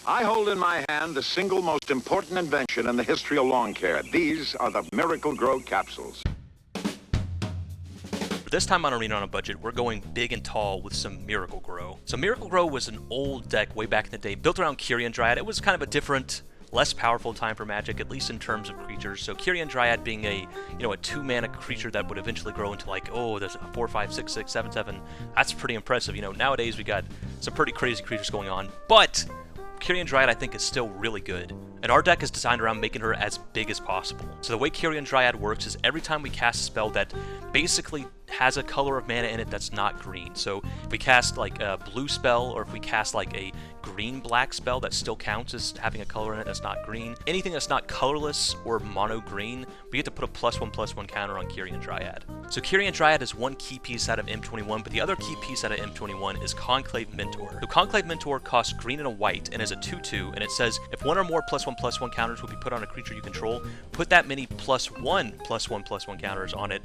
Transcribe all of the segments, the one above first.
I hold in my hand the single most important invention in the history of lawn care. These are the MiracleGro capsules. This time on Arena on a Budget, we're going big and tall with some MiracleGro. So MiracleGro was an old deck way back in the day, built around Quirion Dryad. It was kind of a different, less powerful time for Magic, at least in terms of creatures. So Quirion Dryad being a 2-mana creature that would eventually grow into like, oh, there's a 4, 5, 6, 6, 7, 7. That's pretty impressive. Nowadays we got some pretty crazy creatures going on, but Quirion Dryad I think is still really good. And our deck is designed around making her as big as possible. So the way Quirion Dryad works is every time we cast a spell that basically has a color of mana in it that's not green. So if we cast like a blue spell, or if we cast like a green-black spell, that still counts as having a color in it that's not green. Anything that's not colorless or mono-green, we get to put a +1/+1 counter on Quirion Dryad. So Quirion Dryad is one key piece out of M21, but the other key piece out of M21 is Conclave Mentor. So Conclave Mentor costs green and a white, and is a 2/2, and it says if one or more +1/+1 counters will be put on a creature you control, put that many +1/+1/+1 counters on it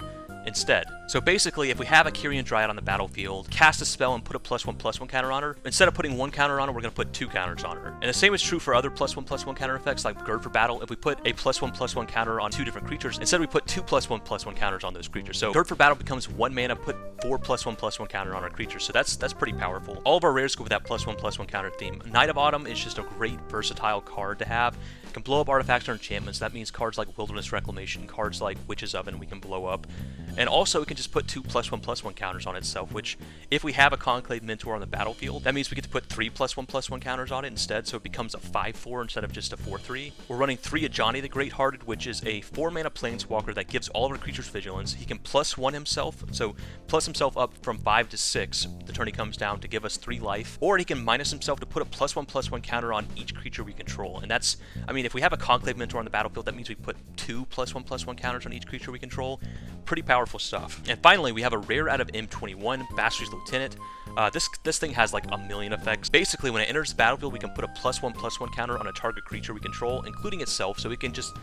instead. So basically, if we have a Quirion Dryad on the battlefield, cast a spell and put a +1/+1 counter on her, instead of putting one counter on her, we're going to put 2 counters on her. And the same is true for other +1/+1 counter effects like Gird for Battle. If we put a +1/+1 counter on 2 different creatures, instead we put 2 +1/+1 counters on those creatures. So Gird for Battle becomes 1 mana, put 4 +1/+1 counter on our creatures. So that's pretty powerful. All of our rares go with that +1/+1 counter theme. Knight of Autumn is just a great versatile card to have. It can blow up artifacts or enchantments. That means cards like Wilderness Reclamation, cards like Witch's Oven we can blow up. And also it can just put 2 +1/+1 counters on itself, which if we have a Conclave Mentor on the battlefield, that means we get to put 3 +1/+1 counters on it instead, so it becomes a 5/4 instead of just a 4/3. We're running 3 Ajani the Great-Hearted, which is a 4-mana planeswalker that gives all of our creatures vigilance. He can +1 himself, so plus himself up from 5 to 6 the turn he comes down to give us 3 life, or he can minus himself to put a +1/+1 counter on each creature we control. And that's, if we have a Conclave Mentor on the battlefield, that means we put 2 +1/+1 counters on each creature we control. Pretty powerful stuff. And finally, we have a rare out of M21, Bastry's Lieutenant. This thing has like a million effects. Basically, when it enters the battlefield, we can put a +1/+1 counter on a target creature we control, including itself. So it can just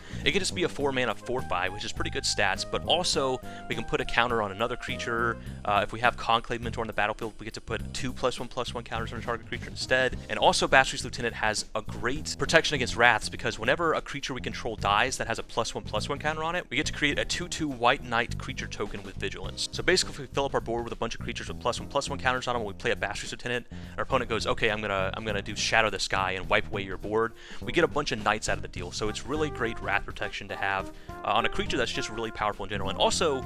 be a 4-mana 4/5, which is pretty good stats. But also, we can put a counter on another creature. If we have Conclave Mentor on the battlefield, we get to put 2 +1/+1 counters on a target creature instead. And also, Bastry's Lieutenant has a great protection against wraths, because whenever a creature we control dies that has a +1/+1 counter on it, we get to create a 2/2 White Knight creature token with vigilance. So basically, if we fill up our board with a bunch of creatures with +1/+1 counters on them, when we play a Bastry's Lieutenant, our opponent goes, okay, I'm gonna do Shadow the Sky and wipe away your board. We get a bunch of knights out of the deal, so it's really great wrath protection to have on a creature that's just really powerful in general. And also,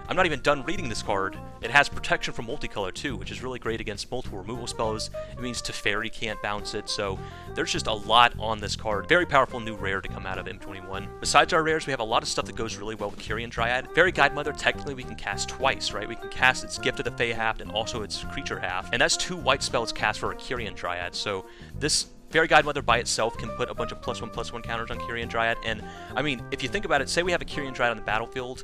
I'm not even done reading this card. It has protection from multicolor too, which is really great against multiple removal spells. It means Teferi can't bounce it, so there's just a lot on this card. Very powerful new rare to come out of M21. Besides our rares, we have a lot of stuff that goes really well with Quirion Dryad. Fairy Guidemother, technically we can cast twice, right? We can cast its Gift of the Fae half and also its creature half, and that's 2 white spells cast for a Quirion Dryad. So this Fairy Guidemother by itself can put a bunch of +1/+1 counters on Quirion Dryad, and if you think about it, say we have a Quirion Dryad on the battlefield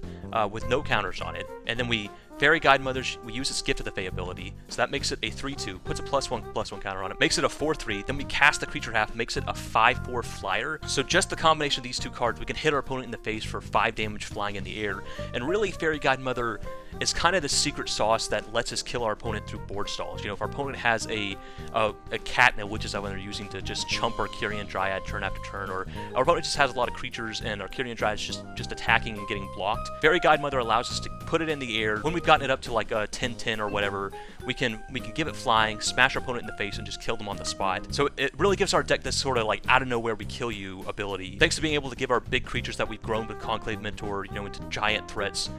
with no counters on it, and then we Fairy Guidemother, we use its Gift of the Fae ability, so that makes it a 3/2, puts a +1/+1 counter on it, makes it a 4/3, then we cast the creature half, makes it a 5/4 flyer. So just the combination of these 2 cards, we can hit our opponent in the face for 5 damage flying in the air, and really Fairy Guidemother is kind of the secret sauce that lets us kill our opponent through board stalls. If our opponent has a cat and a Witch's Oven they're using to just chump our Quirion Dryad turn after turn, or our opponent just has a lot of creatures and our Quirion Dryad is just attacking and getting blocked, Fairy Guidemother allows us to put it in the air. When we've gotten it up to like a 10/10 or whatever, we can give it flying, smash our opponent in the face, and just kill them on the spot. So it really gives our deck this sort of like out of nowhere we kill you ability. Thanks to being able to give our big creatures that we've grown with Conclave Mentor, into giant threats,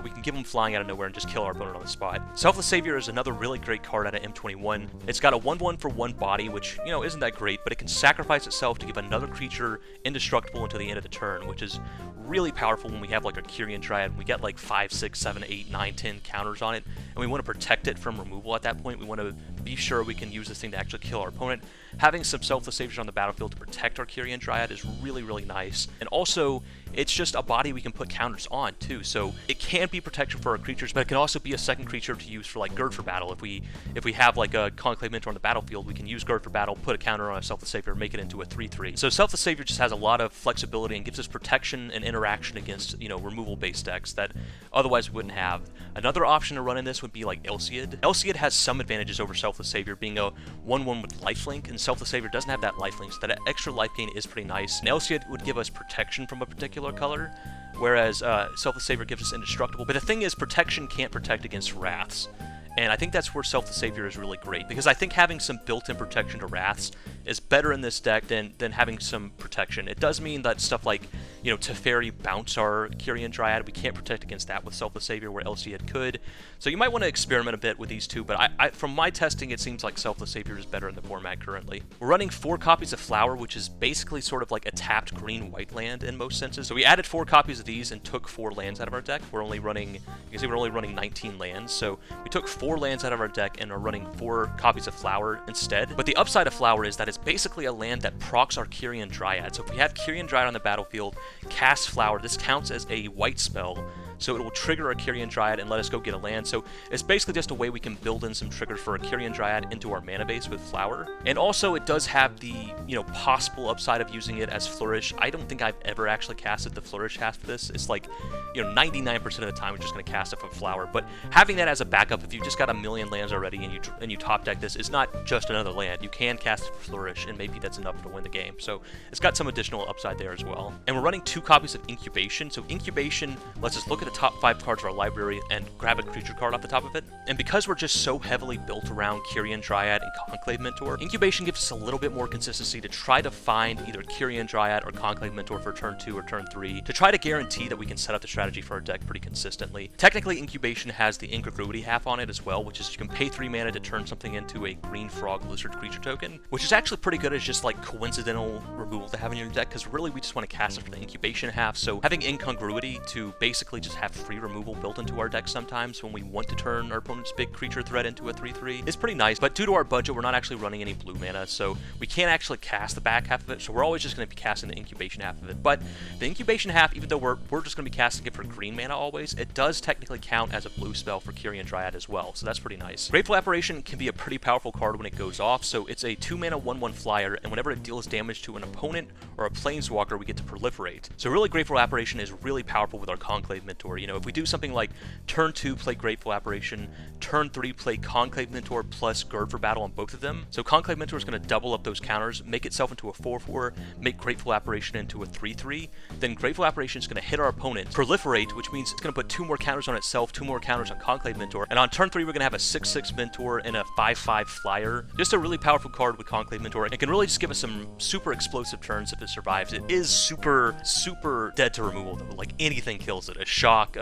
we can give them flying out of nowhere and just kill our opponent on the spot. Selfless Savior is another really great card out of M21. It's got a 1/1 for 1 body, which isn't that great, but it can sacrifice itself to give another creature indestructible until the end of the turn, which is really powerful when we have like a Quirion Dryad. We get like 5, 6, 7, 8, 9, 10 counters on it, and we want to protect it from removal at that point. We want to be sure we can use this thing to actually kill our opponent. Having some Selfless Saviors on the battlefield to protect our Quirion Dryad is really, really nice. And also, it's just a body we can put counters on too, so it can be protection for our creatures, but it can also be a second creature to use for like Gird for Battle. If we have like a Conclave Mentor on the battlefield, we can use Gird for Battle, put a counter on a Selfless Savior, and make it into a 3/3. So Selfless Savior just has a lot of flexibility and gives us protection and interaction against removal-based decks that otherwise we wouldn't have. Another option to run in this would be like Elsiad. Elsiad has some advantages over Selfless Selfless Savior being a 1/1 with lifelink, and Selfless Savior doesn't have that lifelink, so that extra life gain is pretty nice. And Elsiad would give us protection from a particular color, whereas Selfless Savior gives us indestructible. But the thing is, protection can't protect against Wraths. And I think that's where Selfless Savior is really great, because I think having some built-in protection to Wraths is better in this deck than having some protection. It does mean that stuff like, you know, Teferi bounce our Quirion Dryad, we can't protect against that with Selfless Savior, where Elsiad could. So you might want to experiment a bit with these two, but from my testing, it seems like Selfless Savior is better in the format currently. We're running 4 copies of Flower, which is basically sort of like a tapped green-white land in most senses. So we added 4 copies of these and took 4 lands out of our deck. We're only running, you can see we're only running 19 lands, so we took 4 lands out of our deck and are running 4 copies of Flower instead. But the upside of Flower is that it's basically a land that procs our Quirion Dryad. So if we have Quirion Dryad on the battlefield, cast Flower, this counts as a white spell, so it will trigger a Quirion Dryad and let us go get a land. So it's basically just a way we can build in some triggers for a Quirion Dryad into our mana base with Flower. And also it does have the, you know, possible upside of using it as Flourish. I don't think I've ever actually casted the Flourish half of this. It's like, you know, 99% of the time we're just going to cast it for Flower. But having that as a backup, if you've just got a million lands already and you top deck this, it's not just another land. You can cast it for Flourish, and maybe that's enough to win the game. So it's got some additional upside there as well. And we're running 2 copies of Incubation. So Incubation lets us look at the top 5 cards of our library and grab a creature card off the top of it. And because we're just so heavily built around Quirion Dryad and Conclave Mentor, Incubation gives us a little bit more consistency to try to find either Quirion Dryad or Conclave Mentor for turn 2 or turn 3 to try to guarantee that we can set up the strategy for our deck pretty consistently. Technically, Incubation has the Incongruity half on it as well, which is you can pay 3 mana to turn something into a green frog lizard creature token, which is actually pretty good as just like coincidental removal to have in your deck, because really we just want to cast it for the Incubation half. So having Incongruity to basically just have free removal built into our deck sometimes when we want to turn our opponent's big creature threat into a 3/3 is pretty nice. But due to our budget, we're not actually running any blue mana, so we can't actually cast the back half of it, so we're always just going to be casting the Incubation half of it. But the Incubation half, even though we're just going to be casting it for green mana always, it does technically count as a blue spell for Quirion Dryad as well, so that's pretty nice. Grateful Apparition can be a pretty powerful card when it goes off, so it's a 2 mana 1/1 flyer, and whenever it deals damage to an opponent or a planeswalker, we get to proliferate. So really, Grateful Apparition is really powerful with our Conclave Mentor. You know, if we do something like turn 2 play Grateful Apparition, turn 3 play Conclave Mentor plus Gird for battle on both of them. So Conclave Mentor is going to double up those counters, make itself into a 4/4, make Grateful Apparition into a 3/3. Then Grateful Apparition is going to hit our opponent, proliferate, which means it's going to put 2 more counters on itself, 2 more counters on Conclave Mentor. And on turn 3, we're going to have a 6/6 Mentor and a 5/5 flyer. Just a really powerful card with Conclave Mentor. It can really just give us some super explosive turns if it survives. It is super, super dead to removal though. Like anything kills it. A shock,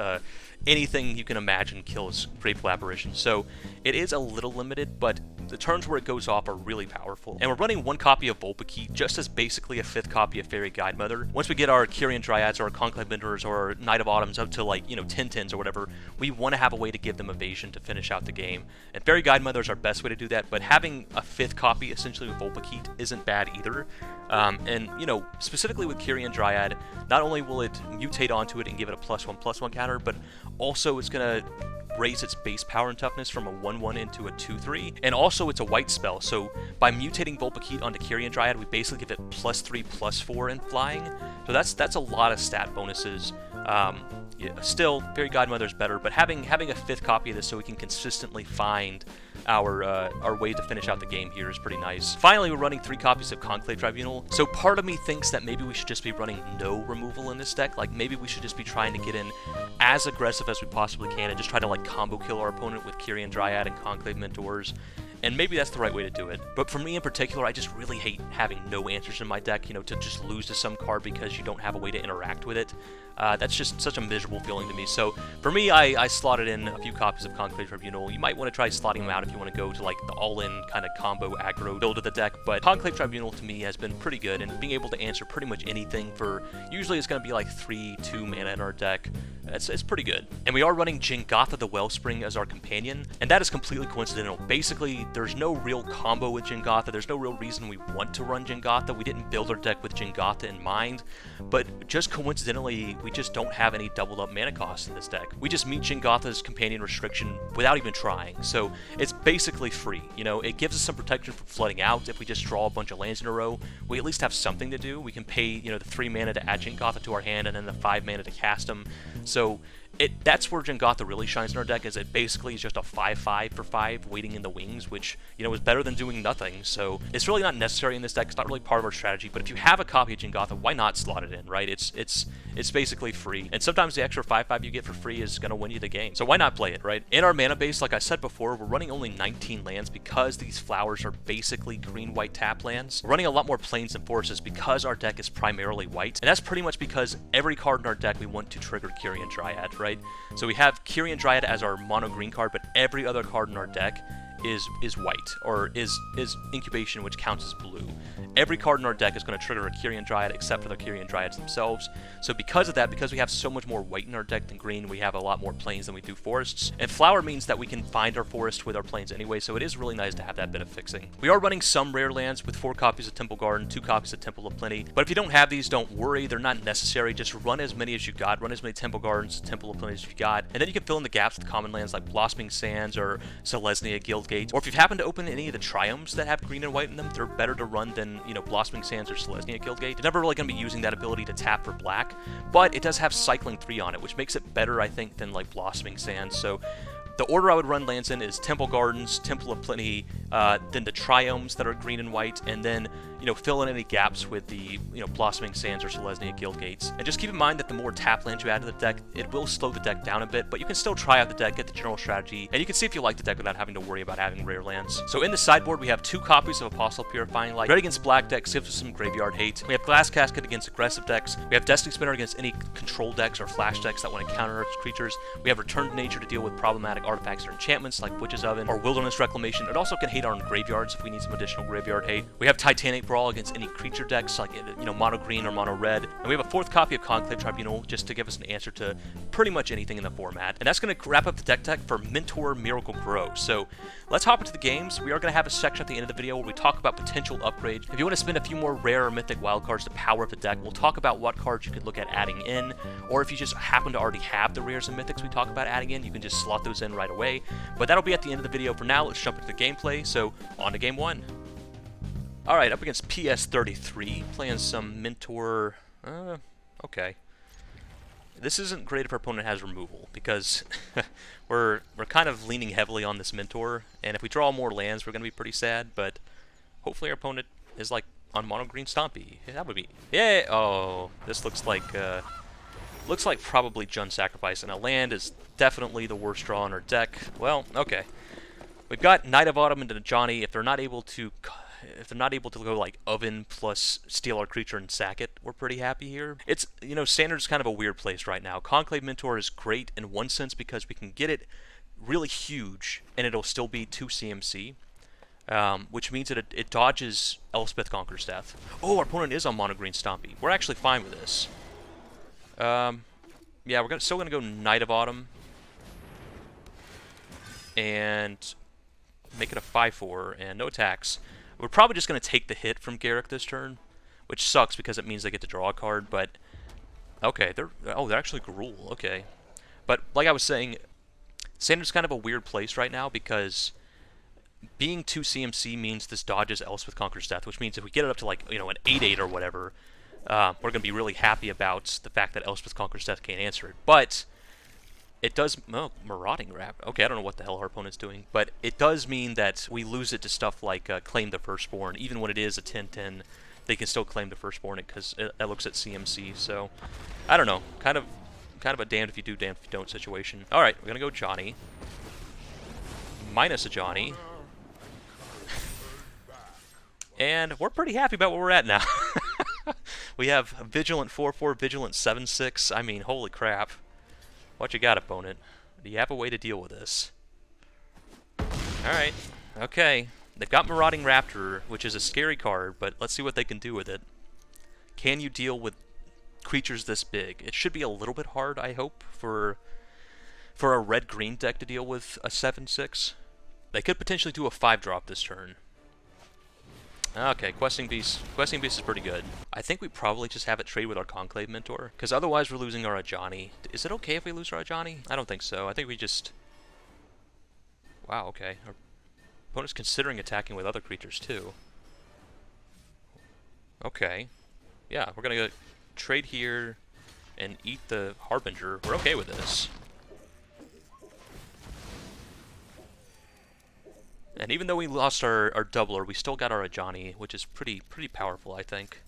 anything you can imagine kills Grateful Apparition. So it is a little limited, but the turns where it goes off are really powerful. And we're running 1 copy of Volpikeet, just as basically a 5th copy of Fairy Guidemother. Once we get our Quirion Dryads or our Conclave Mentors or our Knight of Autumns up to, like, you know, 10/10s or whatever, we want to have a way to give them evasion to finish out the game. And Fairy Guidemother is our best way to do that, but having a 5th copy essentially with Volpikeet isn't bad either. And, you know, specifically with Quirion Dryad, not only will it mutate onto it and give it a +1/+1 counter, but also it's going to raise its base power and toughness from a 1/1 into a 2/3, and also it's a white spell, so by mutating Volpikeet onto Quirion Dryad, we basically give it +3/+4 in flying, so that's a lot of stat bonuses. Yeah, still, Fairy Guidemother is better, but having a 5th copy of this so we can consistently find our way to finish out the game here is pretty nice. Finally, we're running 3 copies of Conclave Tribunal, so part of me thinks that maybe we should just be running no removal in this deck. Like, maybe we should just be trying to get in as aggressive as we possibly can and just try to, like, combo kill our opponent with Quirion Dryad and Conclave Mentors. And maybe that's the right way to do it. But for me in particular, I just really hate having no answers in my deck, you know, to just lose to some card because you don't have a way to interact with it. That's just such a miserable feeling to me. So for me, I slotted in a few copies of Conclave Tribunal. You might want to try slotting them out if you want to go to, like, the all-in kind of combo aggro build of the deck. But Conclave Tribunal to me has been pretty good, and being able to answer pretty much anything for, usually it's going to be like 3/2 mana in our deck. It's pretty good. And we are running Jingotha the Wellspring as our companion, and that is completely coincidental. Basically, there's no real combo with Jingotha. There's no real reason we want to run Jingotha. We didn't build our deck with Jingotha in mind, but just coincidentally, we just don't have any doubled up mana costs in this deck. We just meet Jingotha's companion restriction without even trying, so it's basically free. You know, it gives us some protection from flooding out. If we just draw a bunch of lands in a row, we at least have something to do. We can pay, you know, the 3 mana to add Jingotha to our hand and then the 5 mana to cast them. So that's where Jangotha really shines in our deck, is it basically is just a 5/5 for 5 waiting in the wings, which, you know, is better than doing nothing. So it's really not necessary in this deck. It's not really part of our strategy, but if you have a copy of Jangotha, why not slot it in, right? It's basically free, and sometimes the extra 5/5 you get for free is going to win you the game. So why not play it, right? In our mana base, like I said before, we're running only 19 lands because these flowers are basically green-white tap lands. We're running a lot more plains and forests because our deck is primarily white, and that's pretty much because every card in our deck we want to trigger Quirion Dryad, right? So we have Quirion Dryad as our mono green card, but every other card in our deck is white, or is incubation, which counts as blue. Every card in our deck is going to trigger a Quirion Dryad except for the Quirion Dryads themselves. So because of that, because we have so much more white in our deck than green, we have a lot more plains than we do forests. And flower means that we can find our forest with our plains anyway, so it is really nice to have that bit of fixing. We are running some rare lands with 4 copies of Temple Garden, 2 copies of Temple of Plenty, but if you don't have these, don't worry, they're not necessary. Just run as many as you got, run as many Temple Gardens, Temple of Plenty as you got, and then you can fill in the gaps with common lands like Blossoming Sands or Selesnya Guildgate. Or if you've happened to open any of the Triomes that have green and white in them, they're better to run than, you know, Blossoming Sands or Selesnya Guildgate. You're never really going to be using that ability to tap for black, but it does have Cycling 3 on it, which makes it better, I think, than like Blossoming Sands. So the order I would run lands in is Temple Gardens, Temple of Plenty, then the Triomes that are green and white, and then, you know, fill in any gaps with the, you know, Blossoming Sands or Selesnya Guildgates. And just keep in mind that the more tap lands you add to the deck, it will slow the deck down a bit, but you can still try out the deck, get the general strategy, and you can see if you like the deck without having to worry about having rare lands. So in the sideboard, we have 2 copies of Apostle Purifying Light. Red against black decks gives us some graveyard hate. We have Glass Casket against aggressive decks. We have Destiny Spinner against any control decks or flash decks that want to counter Earth's creatures. We have Return to Nature to deal with problematic artifacts or enchantments like Witch's Oven or Wilderness Reclamation. It also can hate on graveyards if we need some additional graveyard hate. We have Titanic Brawl against any creature decks like, you know, mono green or mono red, and we have a 4th copy of Conclave Tribunal just to give us an answer to pretty much anything in the format. And that's going to wrap up the deck tech for Mentor MiracleGro. So let's hop into the games. We are going to have a section at the end of the video where we talk about potential upgrades. If you want to spend a few more rare or mythic wildcards to power up the deck, we'll talk about what cards you could look at adding in, or if you just happen to already have the rares and mythics we talk about adding in, you can just slot those in right away. But that'll be at the end of the video. For now, let's jump into the gameplay. So on to game 1. Alright, up against PS33, playing some Mentor. Okay. This isn't great if our opponent has removal, because we're kind of leaning heavily on this Mentor, and if we draw more lands, we're going to be pretty sad, but hopefully our opponent is like on mono green Stompy. That would be... Yeah! Oh, this looks like probably Jund Sacrifice, and a land is definitely the worst draw in our deck. Well, okay. We've got Knight of Autumn into Johnny. If they're not able to go like Oven plus steal our creature and sack it, we're pretty happy here. It's, you know, Standard's kind of a weird place right now. Conclave Mentor is great in one sense because we can get it really huge and it'll still be 2 CMC, which means that it dodges Elspeth Conqueror's Death. Oh, our opponent is on mono green Stompy. We're actually fine with this. Yeah, we're still gonna go Knight of Autumn and make it a 5/4 and no attacks. We're probably just going to take the hit from Garrick this turn, which sucks because it means they get to draw a card, but... Okay, they're actually Gruul, okay. But, like I was saying, Standard's kind of a weird place right now because being 2 CMC means this dodges Elspeth Conqueror's Death, which means if we get it up to, like, you know, an 8/8 or whatever, we're going to be really happy about the fact that Elspeth Conqueror's Death can't answer it. But it does... Oh, Marauding Raptor. Okay, I don't know what the hell our opponent's doing. But it does mean that we lose it to stuff like Claim the Firstborn. Even when it is a 10/10, they can still claim the Firstborn because it looks at CMC. So, I don't know. Kind of a damned if you do, damned if you don't situation. Alright, we're going to go Johnny. Minus a Johnny. And we're pretty happy about where we're at now. We have Vigilant 4/4, Vigilant 7/6. I mean, holy crap. What you got, opponent? Do you have a way to deal with this? Alright. Okay. They've got Marauding Raptor, which is a scary card, but let's see what they can do with it. Can you deal with creatures this big? It should be a little bit hard, I hope, for a red-green deck to deal with a 7/6. They could potentially do a 5-drop this turn. Okay, Questing Beast. Questing Beast is pretty good. I think we probably just have it trade with our Conclave Mentor, because otherwise we're losing our Ajani. Is it okay if we lose our Ajani? I don't think so. I think we just... Wow, okay. Our opponent's considering attacking with other creatures, too. Okay. Yeah, we're gonna go trade here and eat the Harbinger. We're okay with this. And even though we lost our doubler, we still got our Ajani, which is pretty powerful, I think.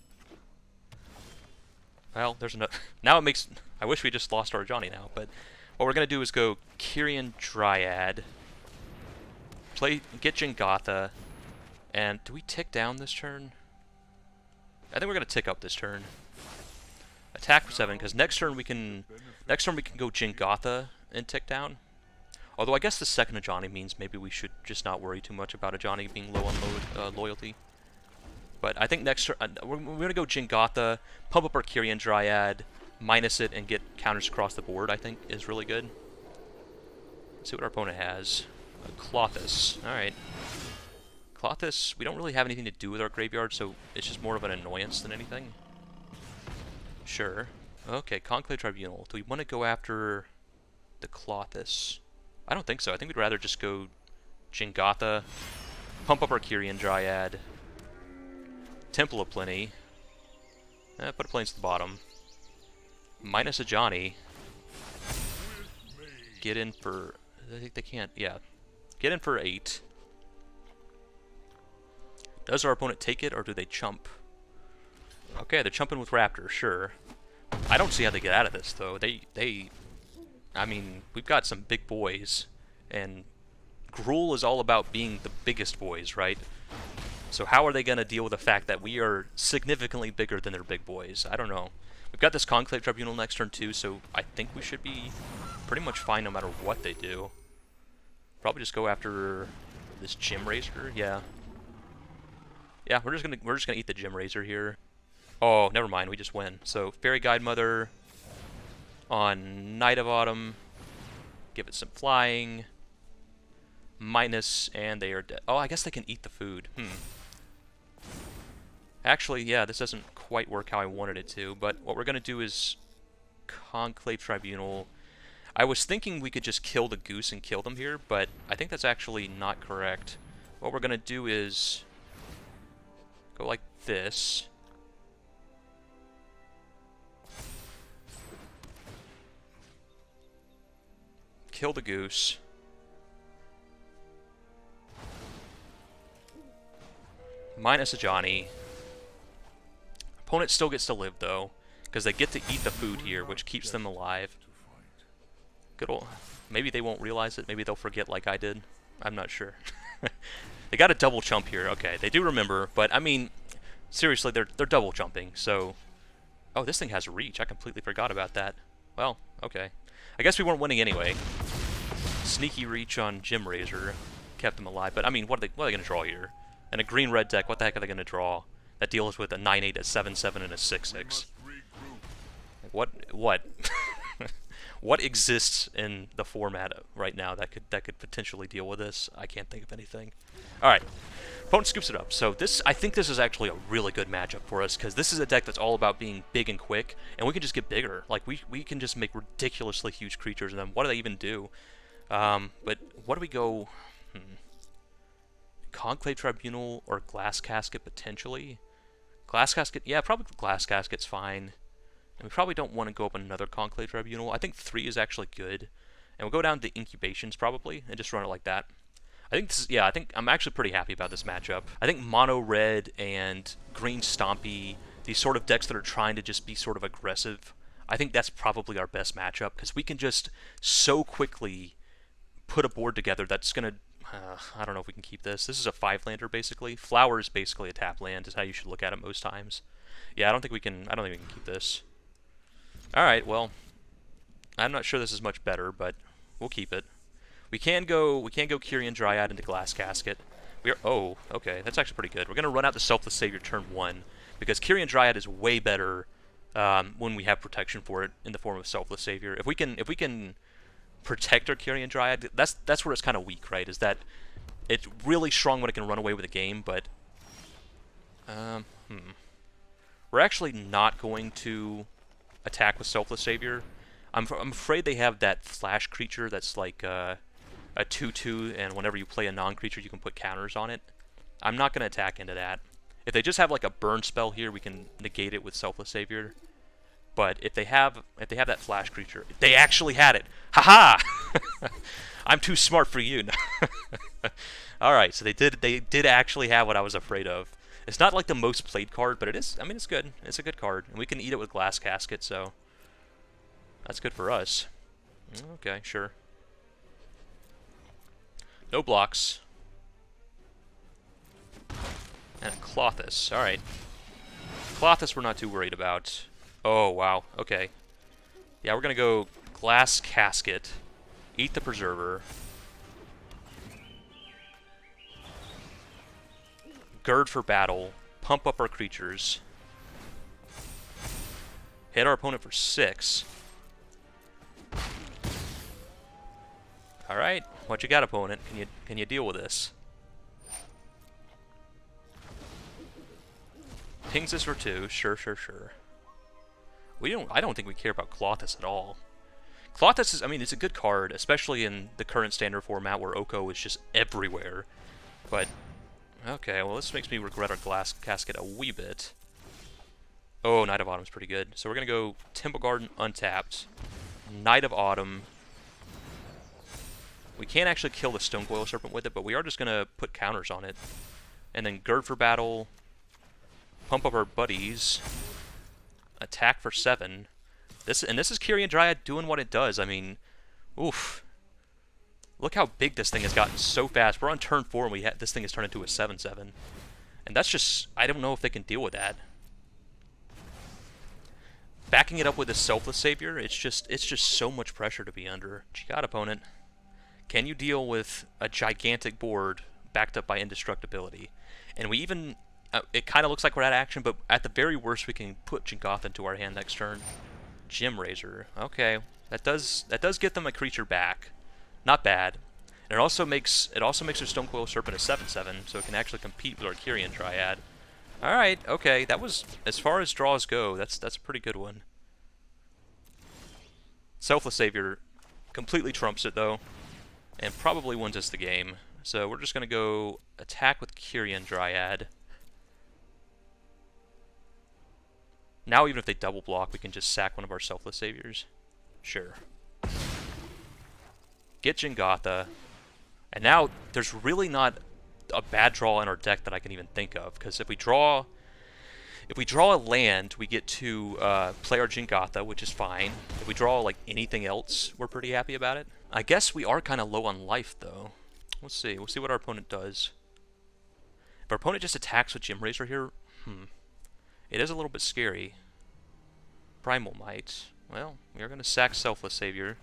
Well, there's enough. Now it makes... I wish we just lost our Ajani now, but what we're going to do is go Quirion Dryad, get Jingotha, and do we tick down this turn? I think we're going to tick up this turn. Attack for 7, because next turn we can go Jingotha and tick down. Although I guess the second Ajani means maybe we should just not worry too much about Ajani being low on loyalty. But I think next turn we're going to go Jingotha, pump up our Quirion Dryad, minus it, and get counters across the board, I think is really good. Let's see what our opponent has. Klothys. Alright. Klothys, we don't really have anything to do with our graveyard, so it's just more of an annoyance than anything. Sure. Okay, Conclave Tribunal. Do we want to go after the Klothys? I don't think so. I think we'd rather just go Jingotha, pump up our Quirion Dryad, Temple of Plenty, put a plains to the bottom, minus Ajani, get in for... I think they can't... yeah. Get in for 8. Does our opponent take it, or do they chump? Okay, they're chumping with Raptor, sure. I don't see how they get out of this, though. I mean, we've got some big boys, and Gruul is all about being the biggest boys, right? So how are they going to deal with the fact that we are significantly bigger than their big boys? I don't know. We've got this Conclave Tribunal next turn, too, so I think we should be pretty much fine no matter what they do. Probably just go after this Gem Razor, yeah. Yeah, we're just gonna eat the Gem Razor here. Oh, never mind, we just win. So, Fairy Guide Mother on Night of Autumn. Give it some flying. Minus, and they are dead. Oh, I guess they can eat the food. Actually, yeah, this doesn't quite work how I wanted it to, but what we're gonna do is Conclave Tribunal. I was thinking we could just kill the goose and kill them here, but I think that's actually not correct. What we're gonna do is go like this. Kill the goose. Minus Ajani. Opponent still gets to live, though, because they get to eat the food here, which keeps them alive. Good old... Maybe they won't realize it. Maybe they'll forget like I did. I'm not sure. They got a double chump here. Okay, they do remember, but, I mean, seriously, they're double jumping, so... Oh, this thing has reach. I completely forgot about that. Well, okay. I guess we weren't winning anyway. Sneaky reach on Gem Razor kept them alive, but, I mean, what are they going to draw here? And a green-red deck, what the heck are they going to draw? That deals with a 9-8, a 7-7, and a 6-6. What? What exists in the format right now that could potentially deal with this? I can't think of anything. All right, opponent scoops it up. So I think this is actually a really good matchup for us, because this is a deck that's all about being big and quick, and we can just get bigger. Like we can just make ridiculously huge creatures, and then what do they even do? But what do we go? Conclave Tribunal or Glass Casket potentially. Glass Casket, yeah, probably Glass Casket's fine. And we probably don't want to go up another Conclave Tribunal. I think 3 is actually good. And we'll go down to Incubations probably, and just run it like that. I think this is, yeah, I think I'm actually pretty happy about this matchup. I think Mono Red and Green Stompy, these sort of decks that are trying to just be sort of aggressive, I think that's probably our best matchup, because we can just so quickly put a board together that's going to... I don't know if we can keep this. This is a 5-lander, basically. Flower is basically a tap land, is how you should look at it most times. Yeah, I don't think we can keep this. Alright, well, I'm not sure this is much better, but we'll keep it. We can go Quirion Dryad into Glass Casket. Oh, okay, that's actually pretty good. We're going to run out the Selfless Savior turn 1, because Quirion Dryad is way better when we have protection for it in the form of Selfless Savior. If we can protect our Quirion Dryad, that's where it's kind of weak, right? Is that it's really strong when it can run away with a game, but we're actually not going to attack with Selfless Savior. I'm afraid they have that flash creature that's like a 2/2, and whenever you play a non-creature, you can put counters on it. I'm not going to attack into that. If they just have like a burn spell here, we can negate it with Selfless Savior. But if they have that flash creature, they actually had it. Haha! I'm too smart for you. All right, so they did actually have what I was afraid of. It's not like the most played card, but it is. I mean, it's good. It's a good card, and we can eat it with Glass Casket, so that's good for us. Okay, sure. No blocks. And a Clothis. All right. Clothis we're not too worried about. Oh, wow. Okay. Yeah, we're going to go Glass Casket. Eat the Preserver. Gird for battle. Pump up our creatures. Hit our opponent for 6. Alright. What you got, opponent? Can you deal with this? Pings us for 2. Sure. I don't think we care about Clothis at all. Clothis is, I mean, it's a good card, especially in the current standard format where Oko is just everywhere. But, okay, well, this makes me regret our Glass Casket a wee bit. Oh, Knight of Autumn's pretty good. So we're going to go Temple Garden untapped. Knight of Autumn. We can't actually kill the Stonecoil Serpent with it, but we are just going to put counters on it. And then Gird for battle. Pump up our buddies. Attack for 7. This is Quirion Dryad doing what it does. I mean, oof. Look how big this thing has gotten so fast. We're on turn 4 and this thing has turned into a 7/7. And that's just, I don't know if they can deal with that. Backing it up with a Selfless Savior, it's just so much pressure to be under. What you got, opponent? Can you deal with a gigantic board backed up by indestructibility? And we even, it kind of looks like we're out of action, but at the very worst we can put Jingoth into our hand next turn. Gem Razor. Okay, that does get them a creature back. Not bad. And it also makes their Stonecoil Serpent a 7/7, so it can actually compete with our Quirion Dryad. All right, okay, that was, as far as draws go, that's a pretty good one. Selfless Savior completely trumps it though, and probably wins us the game. So we're just gonna go attack with Quirion Dryad. Now even if they double block, we can just sack one of our Selfless Saviors. Sure. Get Jingotha. And now there's really not a bad draw in our deck that I can even think of, because if we draw a land, we get to play our Jingotha, which is fine. If we draw like anything else, we're pretty happy about it. I guess we are kind of low on life though. We'll see what our opponent does. If our opponent just attacks with Gem Razor here, it is a little bit scary. Primal Might. Well, we are going to sack Selfless Savior.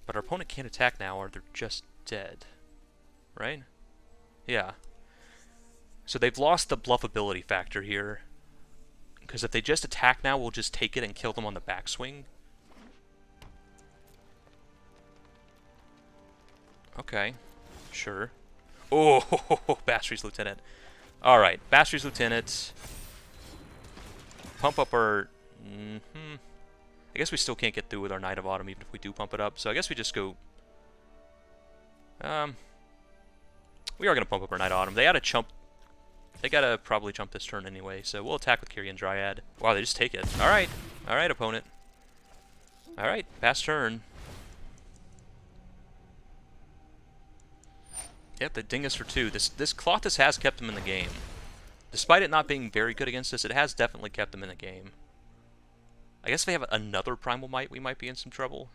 But our opponent can't attack now, or they're just dead. Right? Yeah. So they've lost the bluffability factor here. Because if they just attack now, we'll just take it and kill them on the backswing. Okay. Sure. Oh, Bastry's Lieutenant. Alright, Bastry's Lieutenant. Pump up our... I guess we still can't get through with our Knight of Autumn even if we do pump it up. So I guess we just go... we are going to pump up our Knight of Autumn. They gotta probably jump this turn anyway, so we'll attack with Quirion Dryad. Wow, they just take it. Alright. Alright, opponent. Alright, pass turn. Yep, they ding us for 2. This Clothis has kept them in the game. Despite it not being very good against us, it has definitely kept them in the game. I guess if they have another Primal Might, we might be in some trouble.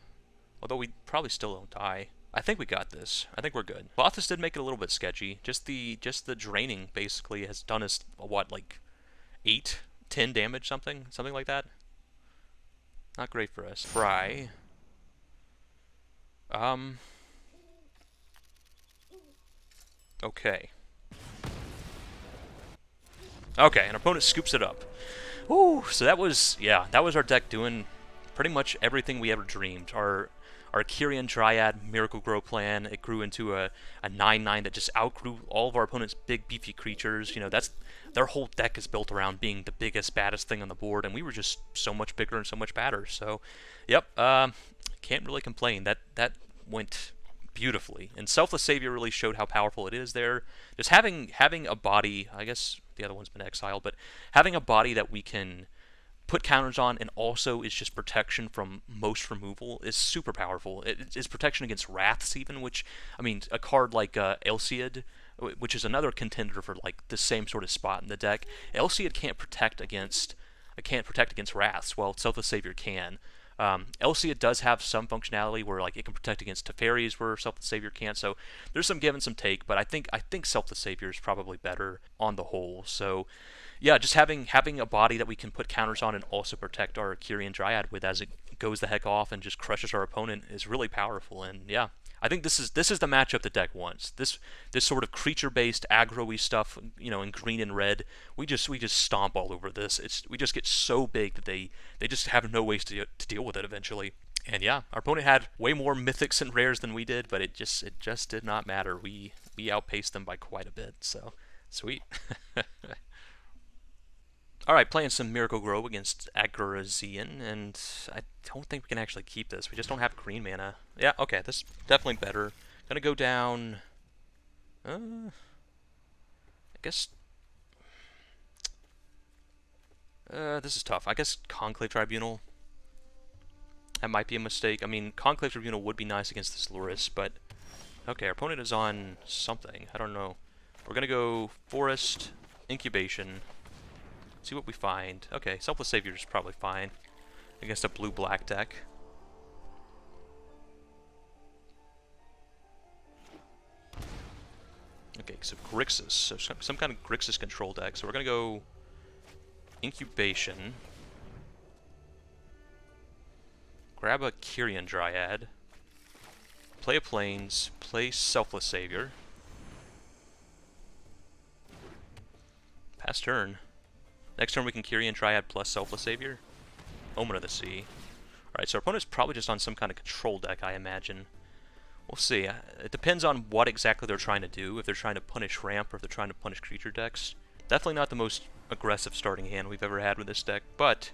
Although we probably still don't die. I think we got this. I think we're good. Clothis did make it a little bit sketchy. Just the draining basically has done us what, like 8, 10 damage, something like that. Not great for us. Fry. Okay. Okay, and our opponent scoops it up. Ooh, so that was our deck doing pretty much everything we ever dreamed. Our Quirion Dryad MiracleGro plan, it grew into a 9/9 that just outgrew all of our opponent's big beefy creatures. You know, their whole deck is built around being the biggest, baddest thing on the board, and we were just so much bigger and so much badder. So, yep, can't really complain. That went beautifully. And Selfless Savior really showed how powerful it is there. Just having a body, I guess the other one's been exiled, but having a body that we can put counters on and also is just protection from most removal is super powerful. It's protection against Wraths even, which, I mean, a card like Elseid, which is another contender for like the same sort of spot in the deck. Elseid can't protect against Wraths, while Selfless Savior can. Elseid does have some functionality where like it can protect against Teferis where Selfless Savior can't, so there's some give and some take, but I think Selfless Savior is probably better on the whole. So yeah, just having a body that we can put counters on and also protect our Quirion Dryad with as it goes the heck off and just crushes our opponent is really powerful. And yeah, I think this is the matchup the deck wants. This sort of creature-based aggro-y stuff, you know, in green and red. We just stomp all over this. We just get so big that they just have no ways to deal with it eventually. And yeah, our opponent had way more mythics and rares than we did, but it just did not matter. We outpaced them by quite a bit. So sweet. Alright, playing some MiracleGro against Agrazian, and I don't think we can actually keep this. We just don't have green mana. Yeah, okay, this is definitely better. Gonna go down... I guess... this is tough. I guess Conclave Tribunal. That might be a mistake. I mean, Conclave Tribunal would be nice against this Lurrus, but... Okay, our opponent is on something. I don't know. We're gonna go Forest, Incubation... See what we find. Okay, Selfless Savior is probably fine against a blue-black deck. Okay, so Grixis. So some kind of Grixis control deck. So we're going to go Incubation. Grab a Quirion Dryad. Play a Plains. Play Selfless Savior. Pass turn. Next turn we can Quirion Dryad plus Selfless Savior. Omen of the Sea. Alright, so our opponent's probably just on some kind of control deck, I imagine. We'll see. It depends on what exactly they're trying to do. If they're trying to punish ramp or if they're trying to punish creature decks. Definitely not the most aggressive starting hand we've ever had with this deck, but...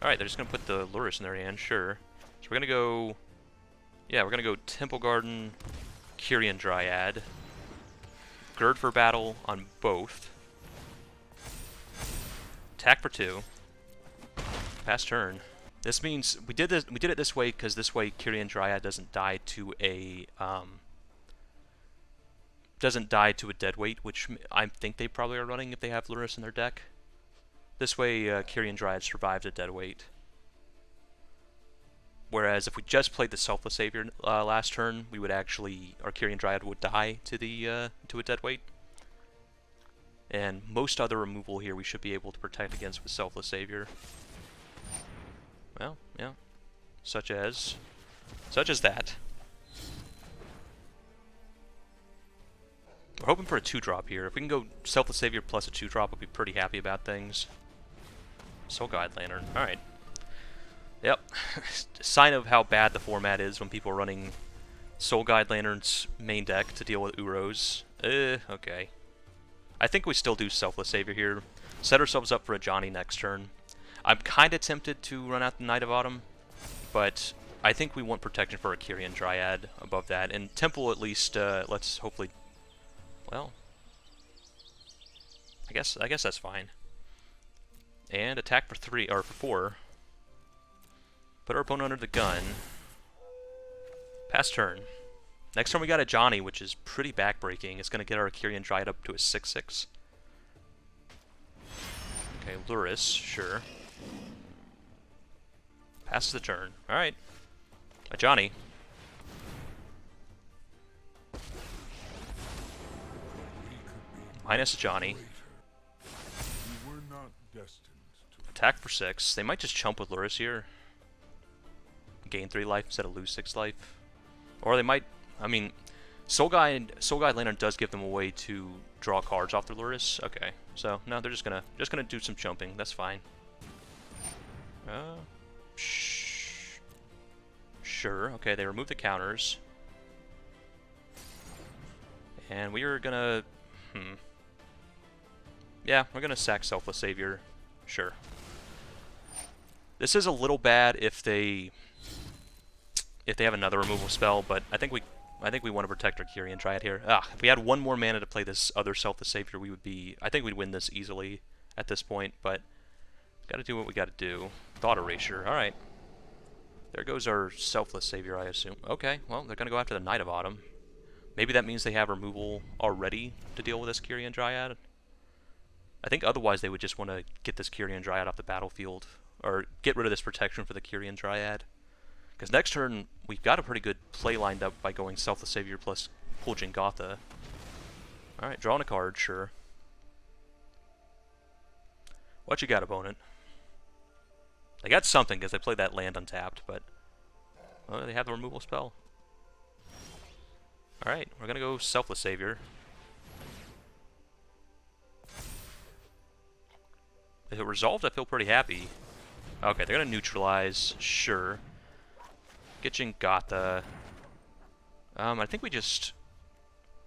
Alright, they're just going to put the Lurrus in their hand, sure. So we're going to go... Yeah, we're going to go Temple Garden, Quirion Dryad. Gird for battle on both. Attack for 2. Pass turn. This means we did it this way because this way Quirion Dryad doesn't die to a deadweight, which I think they probably are running if they have Lurrus in their deck. This way Quirion Dryad survives a deadweight. Whereas if we just played the Selfless Savior last turn, we would actually our Quirion Dryad would die to the to a deadweight. And most other removal here we should be able to protect against with Selfless Savior. Well, yeah. Such as that. We're hoping for a 2-drop here. If we can go Selfless Savior plus a 2-drop, we'll be pretty happy about things. Soul Guide Lantern. Alright. Yep. Sign of how bad the format is when people are running Soul Guide Lantern's main deck to deal with Uros. Okay. I think we still do Selfless Savior here. Set ourselves up for a Johnny next turn. I'm kind of tempted to run out the Knight of Autumn, but I think we want protection for a Quirion Dryad above that. And Temple at least, let's hopefully... Well... I guess that's fine. And attack for 3, or for 4. Put our opponent under the gun. Pass turn. Next turn we got a Johnny, which is pretty backbreaking. It's going to get our Quirion Dryad up to a 6/6. Okay, Lurrus, sure. Passes the turn. Alright. A Johnny. Minus a Johnny. Attack for 6. They might just chump with Lurrus here. Gain 3 life instead of lose 6 life. Or they might... I mean, Soul Guide Lantern does give them a way to draw cards off their Lurrus. Okay, so no, they're just gonna do some chumping. That's fine. Sure. Okay, they remove the counters, and we are gonna. Yeah, we're gonna sack Selfless Savior. Sure. This is a little bad if they have another removal spell, but I think we want to protect our Quirion Dryad here. If we had one more mana to play this other Selfless Savior, I think we'd win this easily at this point, but Gotta do what we gotta do. Thought erasure. Alright. There goes our selfless savior, I assume. Okay, well, they're gonna go after the Knight of Autumn. Maybe that means they have removal already to deal with this Quirion Dryad. I think otherwise they would just want to get this Quirion Dryad off the battlefield. Or get rid of this protection for the Quirion Dryad. Because next turn, we've got a pretty good play lined up by going Selfless Savior plus Pull Jingotha. Alright, drawing a card, sure. What you got, opponent? They got something because they played that land untapped, but... well, they have the removal spell. Alright, we're gonna go Selfless Savior. If it resolved, I feel pretty happy. Okay, they're gonna neutralize, sure. Get Jingotha. I think we just...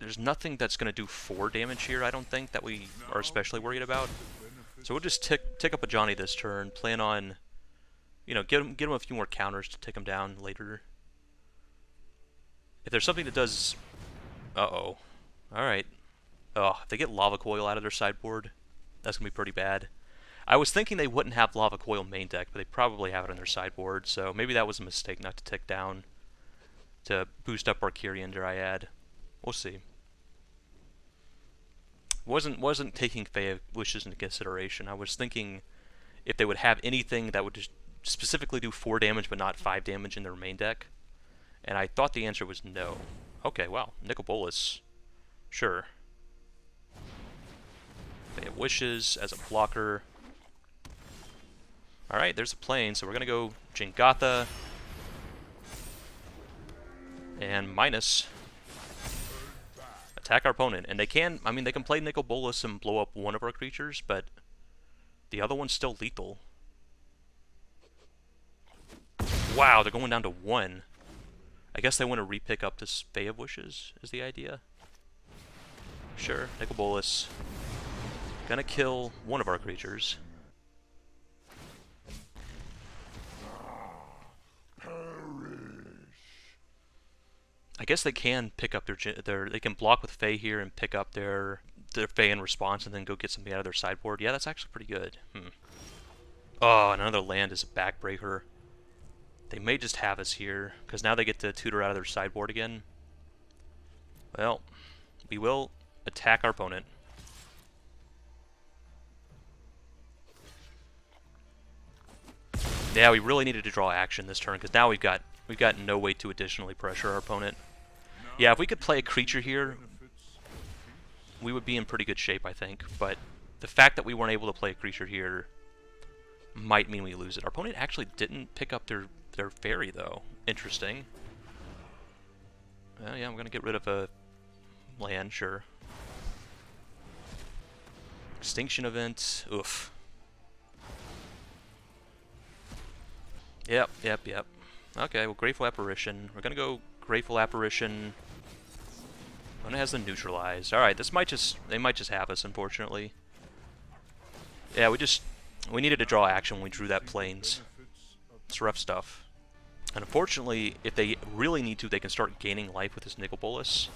there's nothing that's gonna do 4 damage here, I don't think, that we are especially worried about. So we'll just tick up a Johnny this turn, plan on... you know, get him a few more counters to take him down later. If there's something that does... uh-oh. Alright. Oh, if they get Lava Coil out of their sideboard, that's going to be pretty bad. I was thinking they wouldn't have Lava Coil main deck, but they probably have it on their sideboard, so maybe that was a mistake not to tick down to boost up our Quirion Dryad. We'll see. Wasn't taking Fae Wishes into consideration. I was thinking if they would have anything that would just specifically do 4 damage but not 5 damage in their main deck. And I thought the answer was no. Okay, wow. Nicol Bolas. Sure. They have Wishes as a blocker. Alright, there's a plane, so we're going to go Jingotha. And minus. Attack our opponent. And they can, I mean, they can play Nicol Bolas and blow up one of our creatures, but the other one's still lethal. Wow, they're going down to 1. I guess they want to repick up this Fae of Wishes, is the idea. Sure, Nicol Bolas. Gonna kill one of our creatures. I guess they can pick up their they can block with Fae here and pick up their Fae in response and then go get something out of their sideboard. Yeah, that's actually pretty good. Oh, and another land is a backbreaker. They may just have us here, because now they get to tutor out of their sideboard again. Well, we will attack our opponent. Yeah, we really needed to draw action this turn, because now we've got no way to additionally pressure our opponent. Yeah, if we could play a creature here, we would be in pretty good shape, I think. But the fact that we weren't able to play a creature here might mean we lose it. Our opponent actually didn't pick up their fairy, though. Interesting. Yeah, I'm going to get rid of a land, sure. Extinction event. Oof. Yep. Okay, well, Grateful Apparition. We're going to go Grateful Apparition. One has the neutralize. Alright, they might just have us, unfortunately. Yeah, we needed to draw action when we drew that plains. It's rough stuff. And unfortunately, if they really need to, they can start gaining life with this Nicol Bolas.